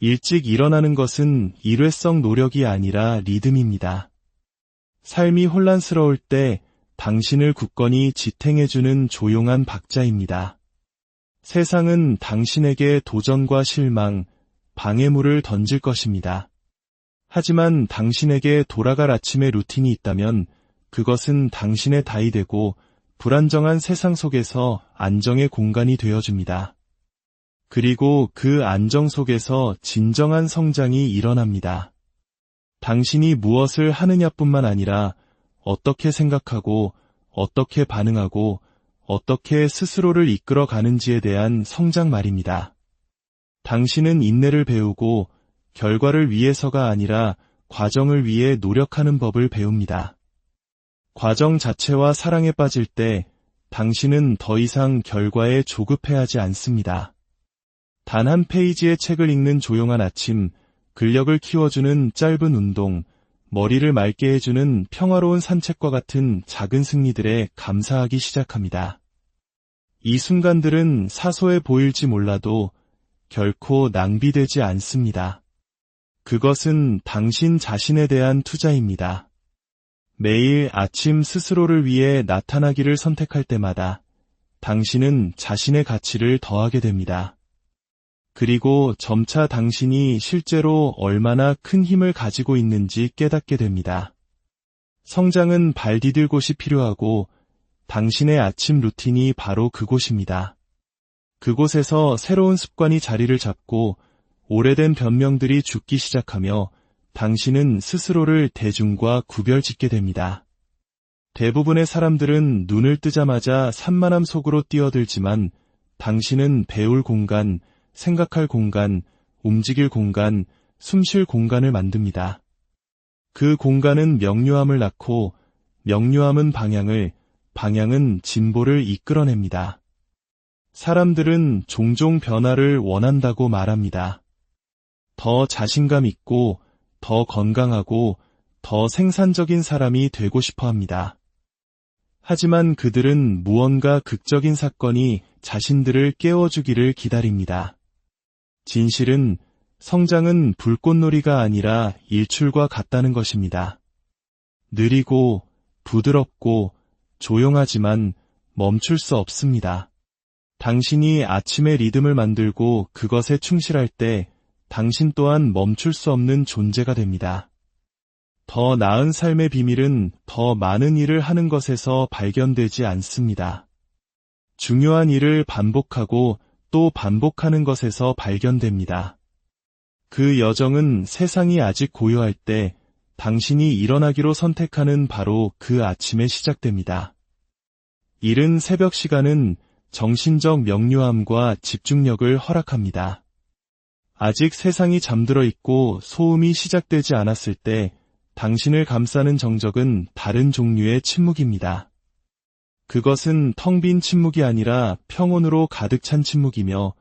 [SPEAKER 1] 일찍 일어나는 것은 일회성 노력이 아니라 리듬입니다. 삶이 혼란스러울 때 당신을 굳건히 지탱해주는 조용한 박자입니다. 세상은 당신에게 도전과 실망, 방해물을 던질 것입니다. 하지만 당신에게 돌아갈 아침의 루틴이 있다면 그것은 당신의 다이 되고 불안정한 세상 속에서 안정의 공간이 되어줍니다. 그리고 그 안정 속에서 진정한 성장이 일어납니다. 당신이 무엇을 하느냐뿐만 아니라 어떻게 생각하고 어떻게 반응하고 어떻게 스스로를 이끌어 가는지에 대한 성장 말입니다. 당신은 인내를 배우고 결과를 위해서가 아니라 과정을 위해 노력하는 법을 배웁니다. 과정 자체와 사랑에 빠질 때 당신은 더 이상 결과에 조급해하지 않습니다. 단 한 페이지의 책을 읽는 조용한 아침, 근력을 키워주는 짧은 운동, 머리를 맑게 해주는 평화로운 산책과 같은 작은 승리들에 감사하기 시작합니다. 이 순간들은 사소해 보일지 몰라도 결코 낭비되지 않습니다. 그것은 당신 자신에 대한 투자입니다. 매일 아침 스스로를 위해 나타나기를 선택할 때마다 당신은 자신의 가치를 더하게 됩니다. 그리고 점차 당신이 실제로 얼마나 큰 힘을 가지고 있는지 깨닫게 됩니다. 성장은 발 디딜 곳이 필요하고 당신의 아침 루틴이 바로 그곳입니다. 그곳에서 새로운 습관이 자리를 잡고 오래된 변명들이 죽기 시작하며 당신은 스스로를 대중과 구별짓게 됩니다. 대부분의 사람들은 눈을 뜨자마자 산만함 속으로 뛰어들지만 당신은 배울 공간, 생각할 공간, 움직일 공간, 숨쉴 공간을 만듭니다. 그 공간은 명료함을 낳고 명료함은 방향을, 방향은 진보를 이끌어냅니다. 사람들은 종종 변화를 원한다고 말합니다. 더 자신감 있고 더 건강하고 더 생산적인 사람이 되고 싶어 합니다. 하지만 그들은 무언가 극적인 사건이 자신들을 깨워주기를 기다립니다. 진실은 성장은 불꽃놀이가 아니라 일출과 같다는 것입니다. 느리고 부드럽고 조용하지만 멈출 수 없습니다. 당신이 아침의 리듬을 만들고 그것에 충실할 때 당신 또한 멈출 수 없는 존재가 됩니다. 더 나은 삶의 비밀은 더 많은 일을 하는 것에서 발견되지 않습니다. 중요한 일을 반복하고 또 반복하는 것에서 발견됩니다. 그 여정은 세상이 아직 고요할 때 당신이 일어나기로 선택하는 바로 그 아침에 시작됩니다. 이른 새벽 시간은 정신적 명료함과 집중력을 허락합니다. 아직 세상이 잠들어 있고 소음이 시작되지 않았을 때 당신을 감싸는 정적은 다른 종류의 침묵입니다. 그것은 텅 빈 침묵이 아니라 평온으로 가득 찬 침묵이며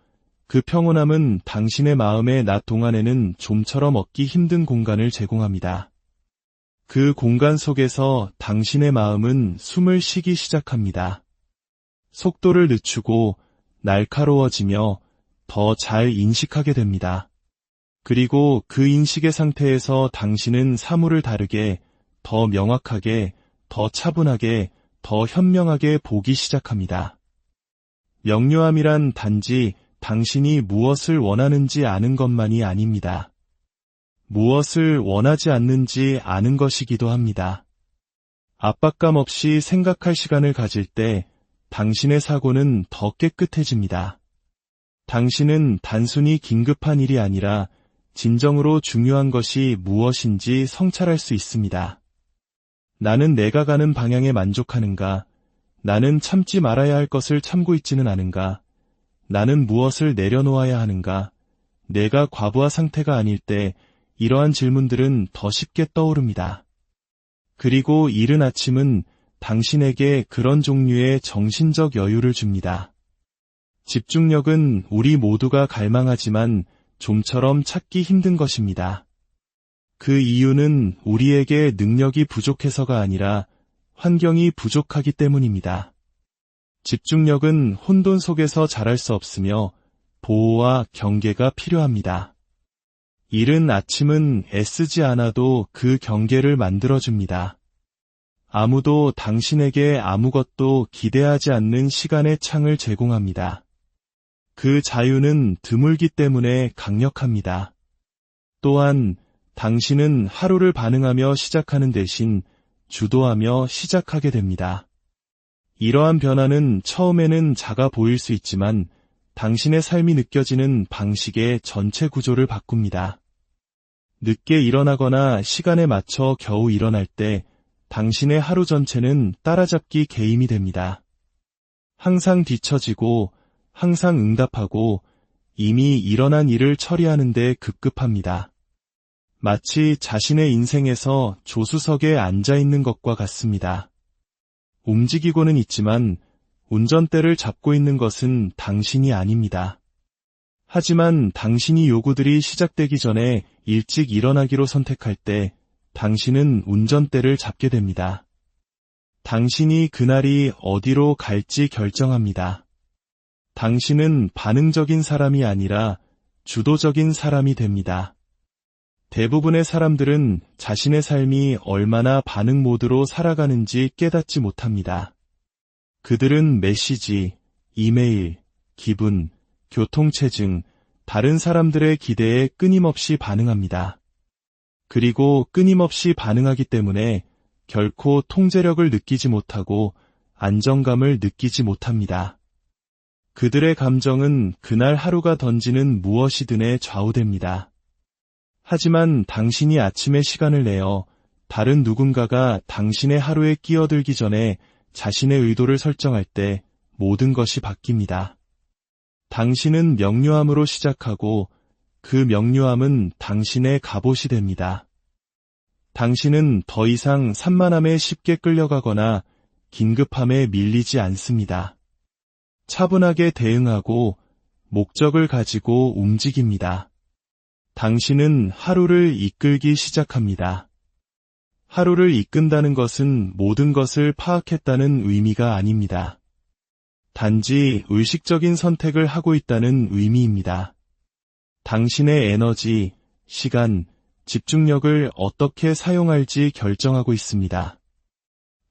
[SPEAKER 1] 그 평온함은 당신의 마음의 낮 동안에는 좀처럼 얻기 힘든 공간을 제공합니다. 그 공간 속에서 당신의 마음은 숨을 쉬기 시작합니다. 속도를 늦추고 날카로워지며 더 잘 인식하게 됩니다. 그리고 그 인식의 상태에서 당신은 사물을 다르게, 더 명확하게, 더 차분하게, 더 현명하게 보기 시작합니다. 명료함이란 단지 당신이 무엇을 원하는지 아는 것만이 아닙니다. 무엇을 원하지 않는지 아는 것이기도 합니다. 압박감 없이 생각할 시간을 가질 때 당신의 사고는 더 깨끗해집니다. 당신은 단순히 긴급한 일이 아니라 진정으로 중요한 것이 무엇인지 성찰할 수 있습니다. 나는 내가 가는 방향에 만족하는가? 나는 참지 말아야 할 것을 참고 있지는 않은가? 나는 무엇을 내려놓아야 하는가? 내가 과부하 상태가 아닐 때 이러한 질문들은 더 쉽게 떠오릅니다. 그리고 이른 아침은 당신에게 그런 종류의 정신적 여유를 줍니다. 집중력은 우리 모두가 갈망하지만 좀처럼 찾기 힘든 것입니다. 그 이유는 우리에게 능력이 부족해서가 아니라 환경이 부족하기 때문입니다. 집중력은 혼돈 속에서 자랄 수 없으며 보호와 경계가 필요합니다. 이른 아침은 애쓰지 않아도 그 경계를 만들어줍니다. 아무도 당신에게 아무것도 기대하지 않는 시간의 창을 제공합니다. 그 자유는 드물기 때문에 강력합니다. 또한 당신은 하루를 반응하며 시작하는 대신 주도하며 시작하게 됩니다. 이러한 변화는 처음에는 작아 보일 수 있지만 당신의 삶이 느껴지는 방식의 전체 구조를 바꿉니다. 늦게 일어나거나 시간에 맞춰 겨우 일어날 때 당신의 하루 전체는 따라잡기 게임이 됩니다. 항상 뒤처지고 항상 응답하고 이미 일어난 일을 처리하는 데 급급합니다. 마치 자신의 인생에서 조수석에 앉아 있는 것과 같습니다. 움직이고는 있지만 운전대를 잡고 있는 것은 당신이 아닙니다. 하지만 당신이 요구들이 시작되기 전에 일찍 일어나기로 선택할 때 당신은 운전대를 잡게 됩니다. 당신이 그날이 어디로 갈지 결정합니다. 당신은 반응적인 사람이 아니라 주도적인 사람이 됩니다. 대부분의 사람들은 자신의 삶이 얼마나 반응 모드로 살아가는지 깨닫지 못합니다. 그들은 메시지, 이메일, 기분, 교통체증, 다른 사람들의 기대에 끊임없이 반응합니다. 그리고 끊임없이 반응하기 때문에 결코 통제력을 느끼지 못하고 안정감을 느끼지 못합니다. 그들의 감정은 그날 하루가 던지는 무엇이든에 좌우됩니다. 하지만 당신이 아침에 시간을 내어 다른 누군가가 당신의 하루에 끼어들기 전에 자신의 의도를 설정할 때 모든 것이 바뀝니다. 당신은 명료함으로 시작하고 그 명료함은 당신의 갑옷이 됩니다. 당신은 더 이상 산만함에 쉽게 끌려가거나 긴급함에 밀리지 않습니다. 차분하게 대응하고 목적을 가지고 움직입니다. 당신은 하루를 이끌기 시작합니다. 하루를 이끈다는 것은 모든 것을 파악했다는 의미가 아닙니다. 단지 의식적인 선택을 하고 있다는 의미입니다. 당신의 에너지, 시간, 집중력을 어떻게 사용할지 결정하고 있습니다.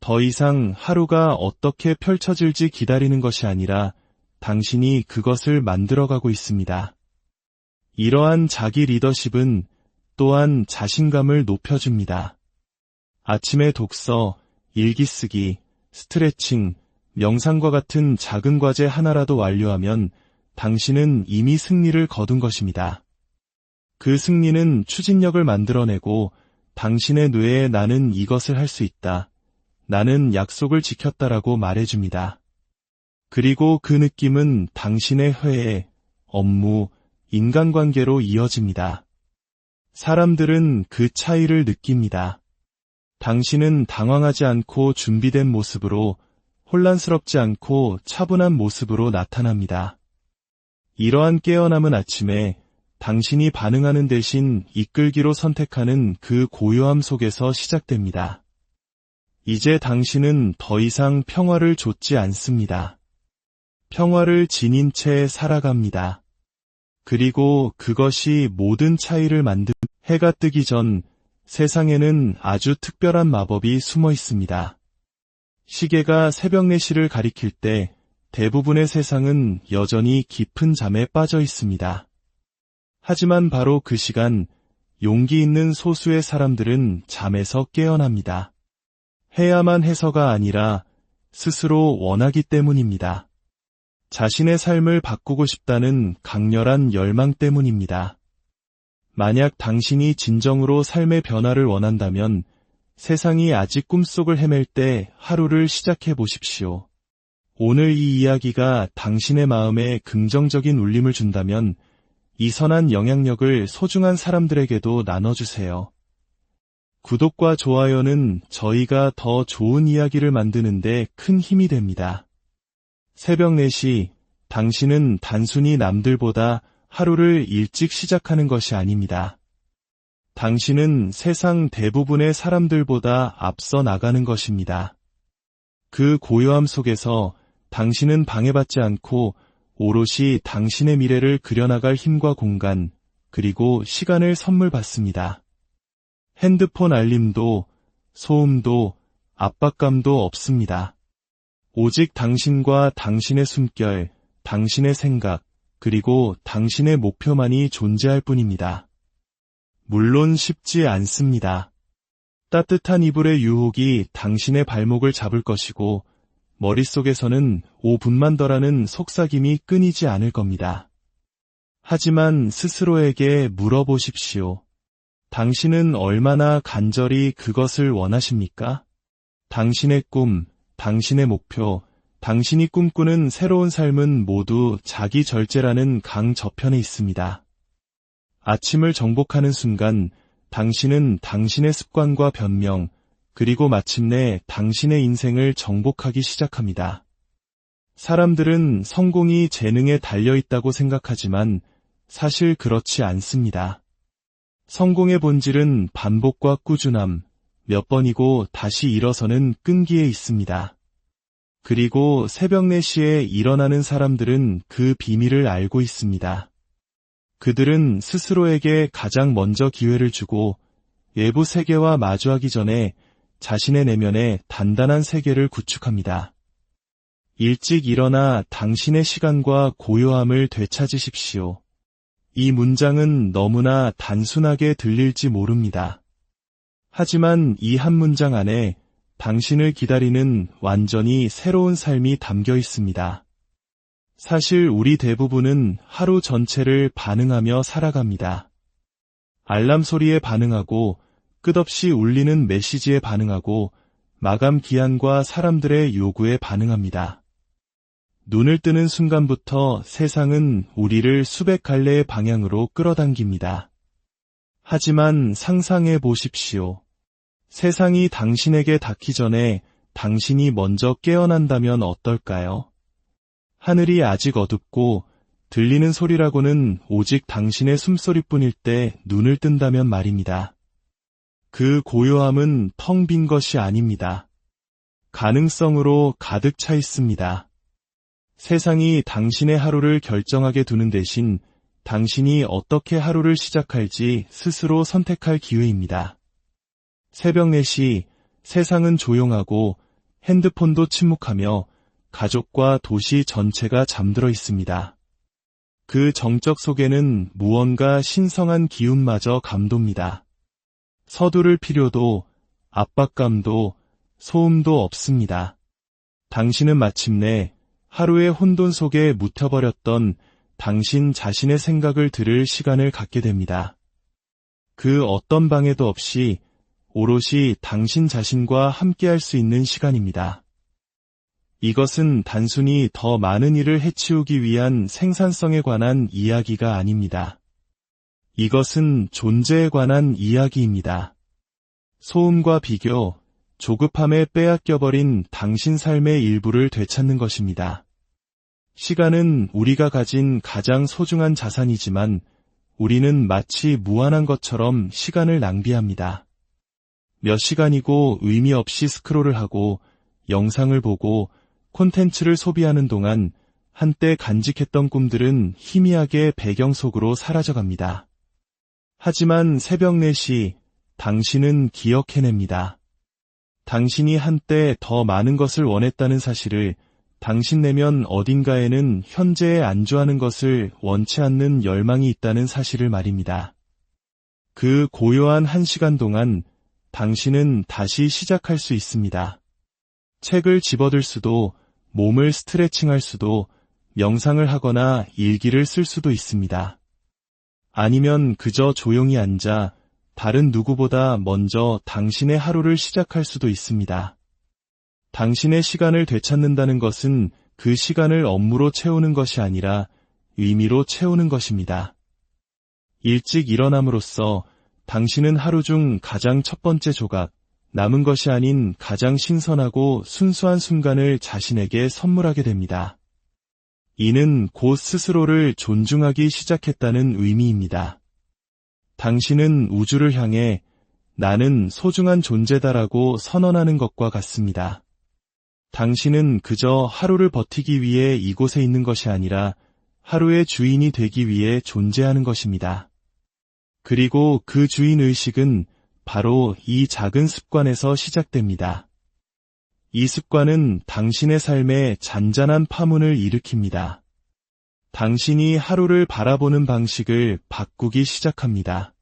[SPEAKER 1] 더 이상 하루가 어떻게 펼쳐질지 기다리는 것이 아니라 당신이 그것을 만들어가고 있습니다. 이러한 자기 리더십은 또한 자신감을 높여줍니다. 아침에 독서, 일기 쓰기, 스트레칭, 명상과 같은 작은 과제 하나라도 완료하면 당신은 이미 승리를 거둔 것입니다. 그 승리는 추진력을 만들어내고 당신의 뇌에 나는 이것을 할 수 있다. 나는 약속을 지켰다라고 말해줍니다. 그리고 그 느낌은 당신의 회의, 업무, 인간관계로 이어집니다. 사람들은 그 차이를 느낍니다. 당신은 당황하지 않고 준비된 모습으로, 혼란스럽지 않고 차분한 모습으로 나타납니다. 이러한 깨어남은 아침에 당신이 반응하는 대신 이끌기로 선택하는 그 고요함 속에서 시작됩니다. 이제 당신은 더 이상 평화를 좇지 않습니다. 평화를 지닌 채 살아갑니다. 그리고 그것이 모든 차이를 만듭니다. 해가 뜨기 전 세상에는 아주 특별한 마법이 숨어 있습니다. 시계가 새벽 4시를 가리킬 때 대부분의 세상은 여전히 깊은 잠에 빠져 있습니다. 하지만 바로 그 시간, 용기 있는 소수의 사람들은 잠에서 깨어납니다. 해야만 해서가 아니라 스스로 원하기 때문입니다. 자신의 삶을 바꾸고 싶다는 강렬한 열망 때문입니다. 만약 당신이 진정으로 삶의 변화를 원한다면 세상이 아직 꿈속을 헤맬 때 하루를 시작해 보십시오. 오늘 이 이야기가 당신의 마음에 긍정적인 울림을 준다면 이 선한 영향력을 소중한 사람들에게도 나눠주세요. 구독과 좋아요는 저희가 더 좋은 이야기를 만드는데 큰 힘이 됩니다. 새벽 4시, 당신은 단순히 남들보다 하루를 일찍 시작하는 것이 아닙니다. 당신은 세상 대부분의 사람들보다 앞서 나가는 것입니다. 그 고요함 속에서 당신은 방해받지 않고 오롯이 당신의 미래를 그려나갈 힘과 공간, 그리고 시간을 선물 받습니다. 핸드폰 알림도, 소음도, 압박감도 없습니다. 오직 당신과 당신의 숨결, 당신의 생각, 그리고 당신의 목표만이 존재할 뿐입니다. 물론 쉽지 않습니다. 따뜻한 이불의 유혹이 당신의 발목을 잡을 것이고 머릿속에서는 5분만 더라는 속삭임이 끊이지 않을 겁니다. 하지만 스스로에게 물어보십시오. 당신은 얼마나 간절히 그것을 원하십니까? 당신의 꿈, 당신의 목표, 당신이 꿈꾸는 새로운 삶은 모두 자기 절제라는 강 저편에 있습니다. 아침을 정복하는 순간 당신은 당신의 습관과 변명, 그리고 마침내 당신의 인생을 정복하기 시작합니다. 사람들은 성공이 재능에 달려있다고 생각하지만 사실 그렇지 않습니다. 성공의 본질은 반복과 꾸준함, 몇 번이고 다시 일어서는 끈기에 있습니다. 그리고 새벽 4시에 일어나는 사람들은 그 비밀을 알고 있습니다. 그들은 스스로에게 가장 먼저 기회를 주고 외부 세계와 마주하기 전에 자신의 내면에 단단한 세계를 구축합니다. 일찍 일어나 당신의 시간과 고요함을 되찾으십시오. 이 문장은 너무나 단순하게 들릴지 모릅니다. 하지만 이 한 문장 안에 당신을 기다리는 완전히 새로운 삶이 담겨 있습니다. 사실 우리 대부분은 하루 전체를 반응하며 살아갑니다. 알람 소리에 반응하고 끝없이 울리는 메시지에 반응하고 마감 기한과 사람들의 요구에 반응합니다. 눈을 뜨는 순간부터 세상은 우리를 수백 갈래의 방향으로 끌어당깁니다. 하지만 상상해 보십시오. 세상이 당신에게 닿기 전에 당신이 먼저 깨어난다면 어떨까요? 하늘이 아직 어둡고 들리는 소리라고는 오직 당신의 숨소리뿐일 때 눈을 뜬다면 말입니다. 그 고요함은 텅 빈 것이 아닙니다. 가능성으로 가득 차 있습니다. 세상이 당신의 하루를 결정하게 두는 대신 당신이 어떻게 하루를 시작할지 스스로 선택할 기회입니다. 새벽 4시, 세상은 조용하고 핸드폰도 침묵하며 가족과 도시 전체가 잠들어 있습니다. 그 정적 속에는 무언가 신성한 기운마저 감돕니다. 서두를 필요도, 압박감도, 소음도 없습니다. 당신은 마침내 하루의 혼돈 속에 묻혀버렸던 당신 자신의 생각을 들을 시간을 갖게 됩니다. 그 어떤 방해도 없이 오롯이 당신 자신과 함께할 수 있는 시간입니다. 이것은 단순히 더 많은 일을 해치우기 위한 생산성에 관한 이야기가 아닙니다. 이것은 존재에 관한 이야기입니다. 소음과 비교, 조급함에 빼앗겨버린 당신 삶의 일부를 되찾는 것입니다. 시간은 우리가 가진 가장 소중한 자산이지만 우리는 마치 무한한 것처럼 시간을 낭비합니다. 몇 시간이고 의미 없이 스크롤을 하고 영상을 보고 콘텐츠를 소비하는 동안 한때 간직했던 꿈들은 희미하게 배경 속으로 사라져갑니다. 하지만 새벽 4시, 당신은 기억해냅니다. 당신이 한때 더 많은 것을 원했다는 사실을, 당신 내면 어딘가에는 현재에 안주하는 것을 원치 않는 열망이 있다는 사실을 말입니다. 그 고요한 1시간 동안 당신은 다시 시작할 수 있습니다. 책을 집어들 수도, 몸을 스트레칭할 수도, 명상을 하거나 일기를 쓸 수도 있습니다. 아니면 그저 조용히 앉아 다른 누구보다 먼저 당신의 하루를 시작할 수도 있습니다. 당신의 시간을 되찾는다는 것은 그 시간을 업무로 채우는 것이 아니라 의미로 채우는 것입니다. 일찍 일어남으로써 당신은 하루 중 가장 첫 번째 조각, 남은 것이 아닌 가장 신선하고 순수한 순간을 자신에게 선물하게 됩니다. 이는 곧 스스로를 존중하기 시작했다는 의미입니다. 당신은 우주를 향해 나는 소중한 존재다라고 선언하는 것과 같습니다. 당신은 그저 하루를 버티기 위해 이곳에 있는 것이 아니라 하루의 주인이 되기 위해 존재하는 것입니다. 그리고 그 주인의식은 바로 이 작은 습관에서 시작됩니다. 이 습관은 당신의 삶에 잔잔한 파문을 일으킵니다. 당신이 하루를 바라보는 방식을 바꾸기 시작합니다.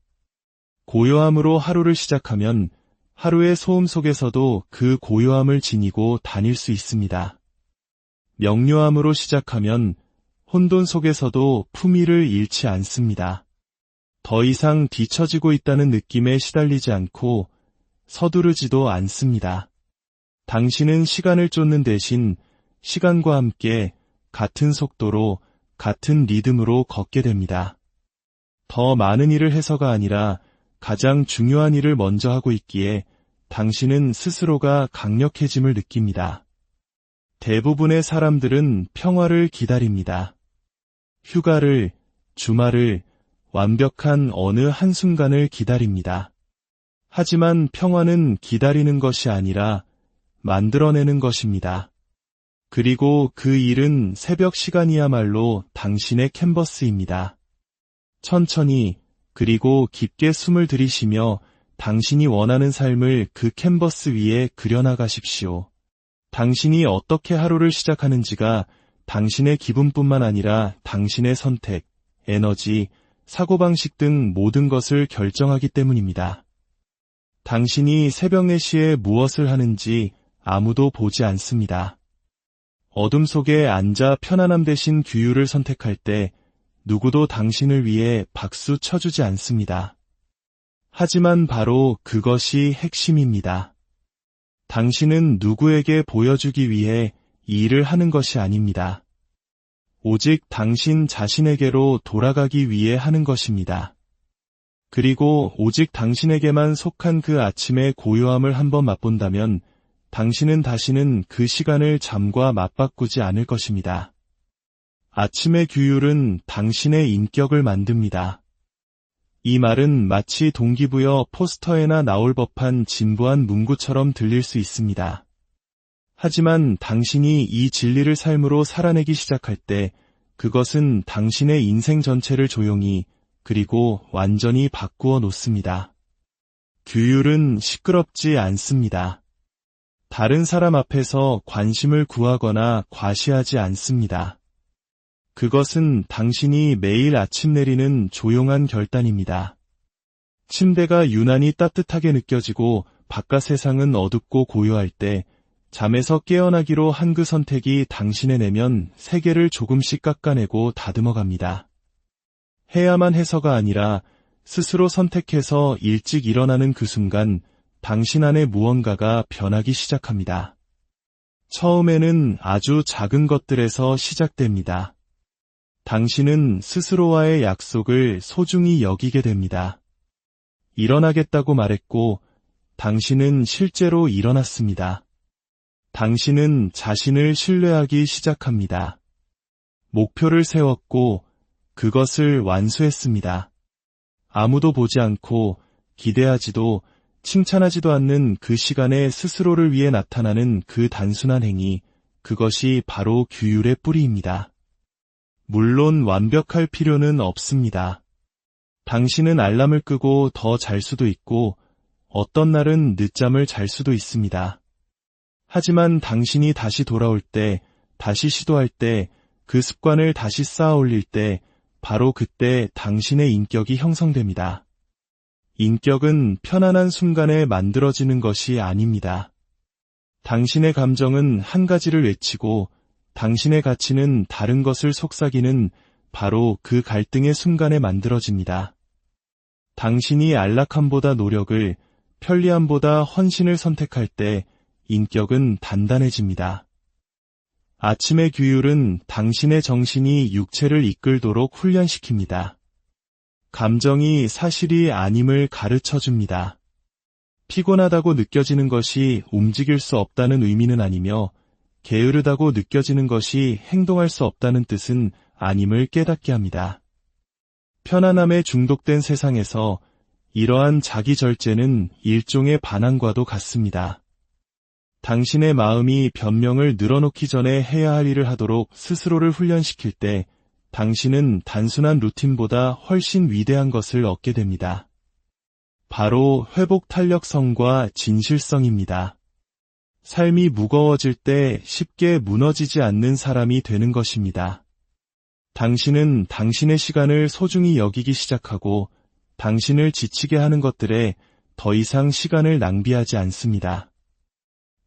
[SPEAKER 1] 고요함으로 하루를 시작하면 하루의 소음 속에서도 그 고요함을 지니고 다닐 수 있습니다. 명료함으로 시작하면 혼돈 속에서도 품위를 잃지 않습니다. 더 이상 뒤처지고 있다는 느낌에 시달리지 않고 서두르지도 않습니다. 당신은 시간을 쫓는 대신 시간과 함께 같은 속도로 같은 리듬으로 걷게 됩니다. 더 많은 일을 해서가 아니라 가장 중요한 일을 먼저 하고 있기에 당신은 스스로가 강력해짐을 느낍니다. 대부분의 사람들은 평화를 기다립니다. 휴가를, 주말을, 완벽한 어느 한순간을 기다립니다. 하지만 평화는 기다리는 것이 아니라 만들어내는 것입니다. 그리고 그 일은 새벽 시간이야말로 당신의 캔버스입니다. 천천히 그리고 깊게 숨을 들이쉬며 당신이 원하는 삶을 그 캔버스 위에 그려나가십시오. 당신이 어떻게 하루를 시작하는지가 당신의 기분뿐만 아니라 당신의 선택, 에너지, 사고방식 등 모든 것을 결정하기 때문입니다. 당신이 새벽 4시에 무엇을 하는지 아무도 보지 않습니다. 어둠 속에 앉아 편안함 대신 규율을 선택할 때 누구도 당신을 위해 박수 쳐주지 않습니다. 하지만 바로 그것이 핵심입니다. 당신은 누구에게 보여주기 위해 이 일을 하는 것이 아닙니다. 오직 당신 자신에게로 돌아가기 위해 하는 것입니다. 그리고 오직 당신에게만 속한 그 아침의 고요함을 한번 맛본다면 당신은 다시는 그 시간을 잠과 맞바꾸지 않을 것입니다. 아침의 규율은 당신의 인격을 만듭니다. 이 말은 마치 동기부여 포스터에나 나올 법한 진부한 문구처럼 들릴 수 있습니다. 하지만 당신이 이 진리를 삶으로 살아내기 시작할 때 그것은 당신의 인생 전체를 조용히 그리고 완전히 바꾸어 놓습니다. 규율은 시끄럽지 않습니다. 다른 사람 앞에서 관심을 구하거나 과시하지 않습니다. 그것은 당신이 매일 아침 내리는 조용한 결단입니다. 침대가 유난히 따뜻하게 느껴지고 바깥 세상은 어둡고 고요할 때 잠에서 깨어나기로 한 그 선택이 당신의 내면 세계를 조금씩 깎아내고 다듬어갑니다. 해야만 해서가 아니라 스스로 선택해서 일찍 일어나는 그 순간 당신 안에 무언가가 변하기 시작합니다. 처음에는 아주 작은 것들에서 시작됩니다. 당신은 스스로와의 약속을 소중히 여기게 됩니다. 일어나겠다고 말했고 당신은 실제로 일어났습니다. 당신은 자신을 신뢰하기 시작합니다. 목표를 세웠고 그것을 완수했습니다. 아무도 보지 않고 기대하지도 칭찬하지도 않는 그 시간에 스스로를 위해 나타나는 그 단순한 행위, 그것이 바로 규율의 뿌리입니다. 물론 완벽할 필요는 없습니다. 당신은 알람을 끄고 더 잘 수도 있고 어떤 날은 늦잠을 잘 수도 있습니다. 하지만 당신이 다시 돌아올 때, 다시 시도할 때, 그 습관을 다시 쌓아 올릴 때, 바로 그때 당신의 인격이 형성됩니다. 인격은 편안한 순간에 만들어지는 것이 아닙니다. 당신의 감정은 한 가지를 외치고 당신의 가치는 다른 것을 속삭이는 바로 그 갈등의 순간에 만들어집니다. 당신이 안락함보다 노력을, 편리함보다 헌신을 선택할 때 인격은 단단해집니다. 아침의 규율은 당신의 정신이 육체를 이끌도록 훈련시킵니다. 감정이 사실이 아님을 가르쳐줍니다. 피곤하다고 느껴지는 것이 움직일 수 없다는 의미는 아니며 게으르다고 느껴지는 것이 행동할 수 없다는 뜻은 아님을 깨닫게 합니다. 편안함에 중독된 세상에서 이러한 자기 절제는 일종의 반항과도 같습니다. 당신의 마음이 변명을 늘어놓기 전에 해야 할 일을 하도록 스스로를 훈련시킬 때 당신은 단순한 루틴보다 훨씬 위대한 것을 얻게 됩니다. 바로 회복 탄력성과 진실성입니다. 삶이 무거워질 때 쉽게 무너지지 않는 사람이 되는 것입니다. 당신은 당신의 시간을 소중히 여기기 시작하고 당신을 지치게 하는 것들에 더 이상 시간을 낭비하지 않습니다.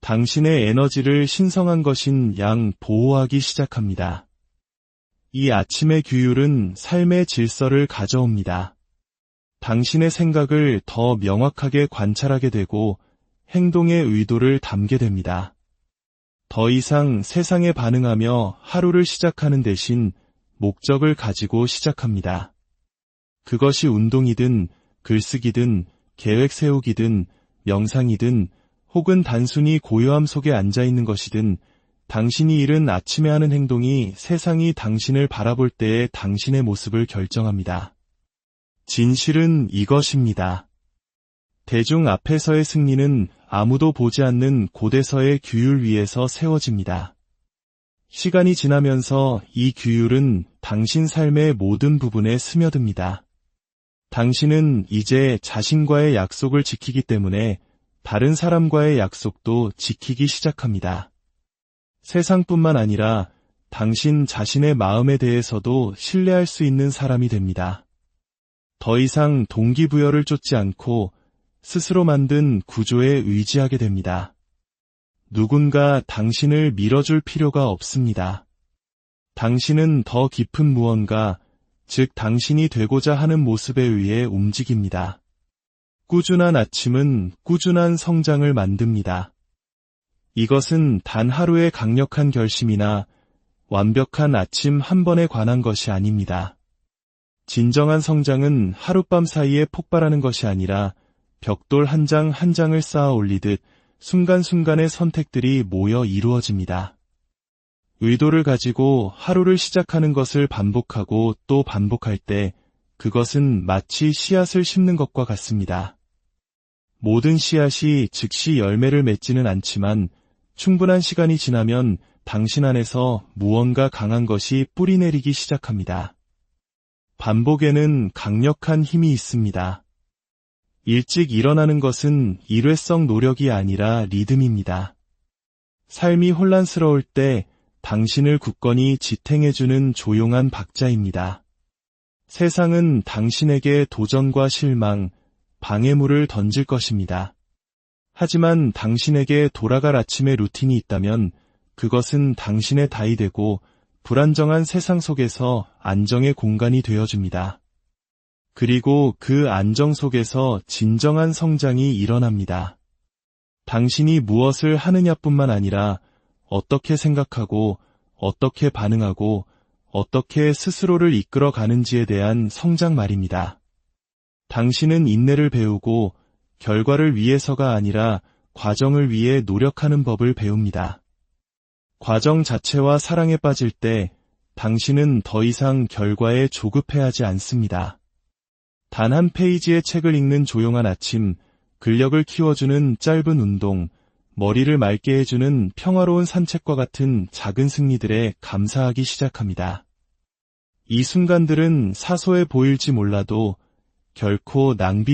[SPEAKER 1] 당신의 에너지를 신성한 것인 양 보호하기 시작합니다. 이 아침의 규율은 삶의 질서를 가져옵니다. 당신의 생각을 더 명확하게 관찰하게 되고 행동의 의도를 담게 됩니다. 더 이상 세상에 반응하며 하루를 시작하는 대신 목적을 가지고 시작합니다. 그것이 운동이든 글쓰기든 계획 세우기든 명상이든 혹은 단순히 고요함 속에 앉아있는 것이든 당신이 이른 아침에 하는 행동이 세상이 당신을 바라볼 때의 당신의 모습을 결정합니다. 진실은 이것입니다. 대중 앞에서의 승리는 아무도 보지 않는 곳에서의 규율 위에서 세워집니다. 시간이 지나면서 이 규율은 당신 삶의 모든 부분에 스며듭니다. 당신은 이제 자신과의 약속을 지키기 때문에 다른 사람과의 약속도 지키기 시작합니다. 세상뿐만 아니라 당신 자신의 마음에 대해서도 신뢰할 수 있는 사람이 됩니다. 더 이상 동기부여를 쫓지 않고 스스로 만든 구조에 의지하게 됩니다. 누군가 당신을 밀어줄 필요가 없습니다. 당신은 더 깊은 무언가, 즉 당신이 되고자 하는 모습에 의해 움직입니다. 꾸준한 아침은 꾸준한 성장을 만듭니다. 이것은 단 하루의 강력한 결심이나 완벽한 아침 한 번에 관한 것이 아닙니다. 진정한 성장은 하룻밤 사이에 폭발하는 것이 아니라 벽돌 한 장 한 장을 쌓아 올리듯 순간순간의 선택들이 모여 이루어집니다. 의도를 가지고 하루를 시작하는 것을 반복하고 또 반복할 때 그것은 마치 씨앗을 심는 것과 같습니다. 모든 씨앗이 즉시 열매를 맺지는 않지만 충분한 시간이 지나면 당신 안에서 무언가 강한 것이 뿌리내리기 시작합니다. 반복에는 강력한 힘이 있습니다. 일찍 일어나는 것은 일회성 노력이 아니라 리듬입니다. 삶이 혼란스러울 때 당신을 굳건히 지탱해주는 조용한 박자입니다. 세상은 당신에게 도전과 실망, 방해물을 던질 것입니다. 하지만 당신에게 돌아갈 아침의 루틴이 있다면 그것은 당신의 다이 되고 불안정한 세상 속에서 안정의 공간이 되어줍니다. 그리고 그 안정 속에서 진정한 성장이 일어납니다. 당신이 무엇을 하느냐뿐만 아니라 어떻게 생각하고 어떻게 반응하고 어떻게 스스로를 이끌어 가는지에 대한 성장 말입니다. 당신은 인내를 배우고 결과를 위해서가 아니라 과정을 위해 노력하는 법을 배웁니다. 과정 자체와 사랑에 빠질 때 당신은 더 이상 결과에 조급해하지 않습니다. 단 한 페이지의 책을 읽는 조용한 아침, 근력을 키워주는 짧은 운동, 머리를 맑게 해주는 평화로운 산책과 같은 작은 승리들에 감사하기 시작합니다. 이 순간들은 사소해 보일지 몰라도 결코 낭비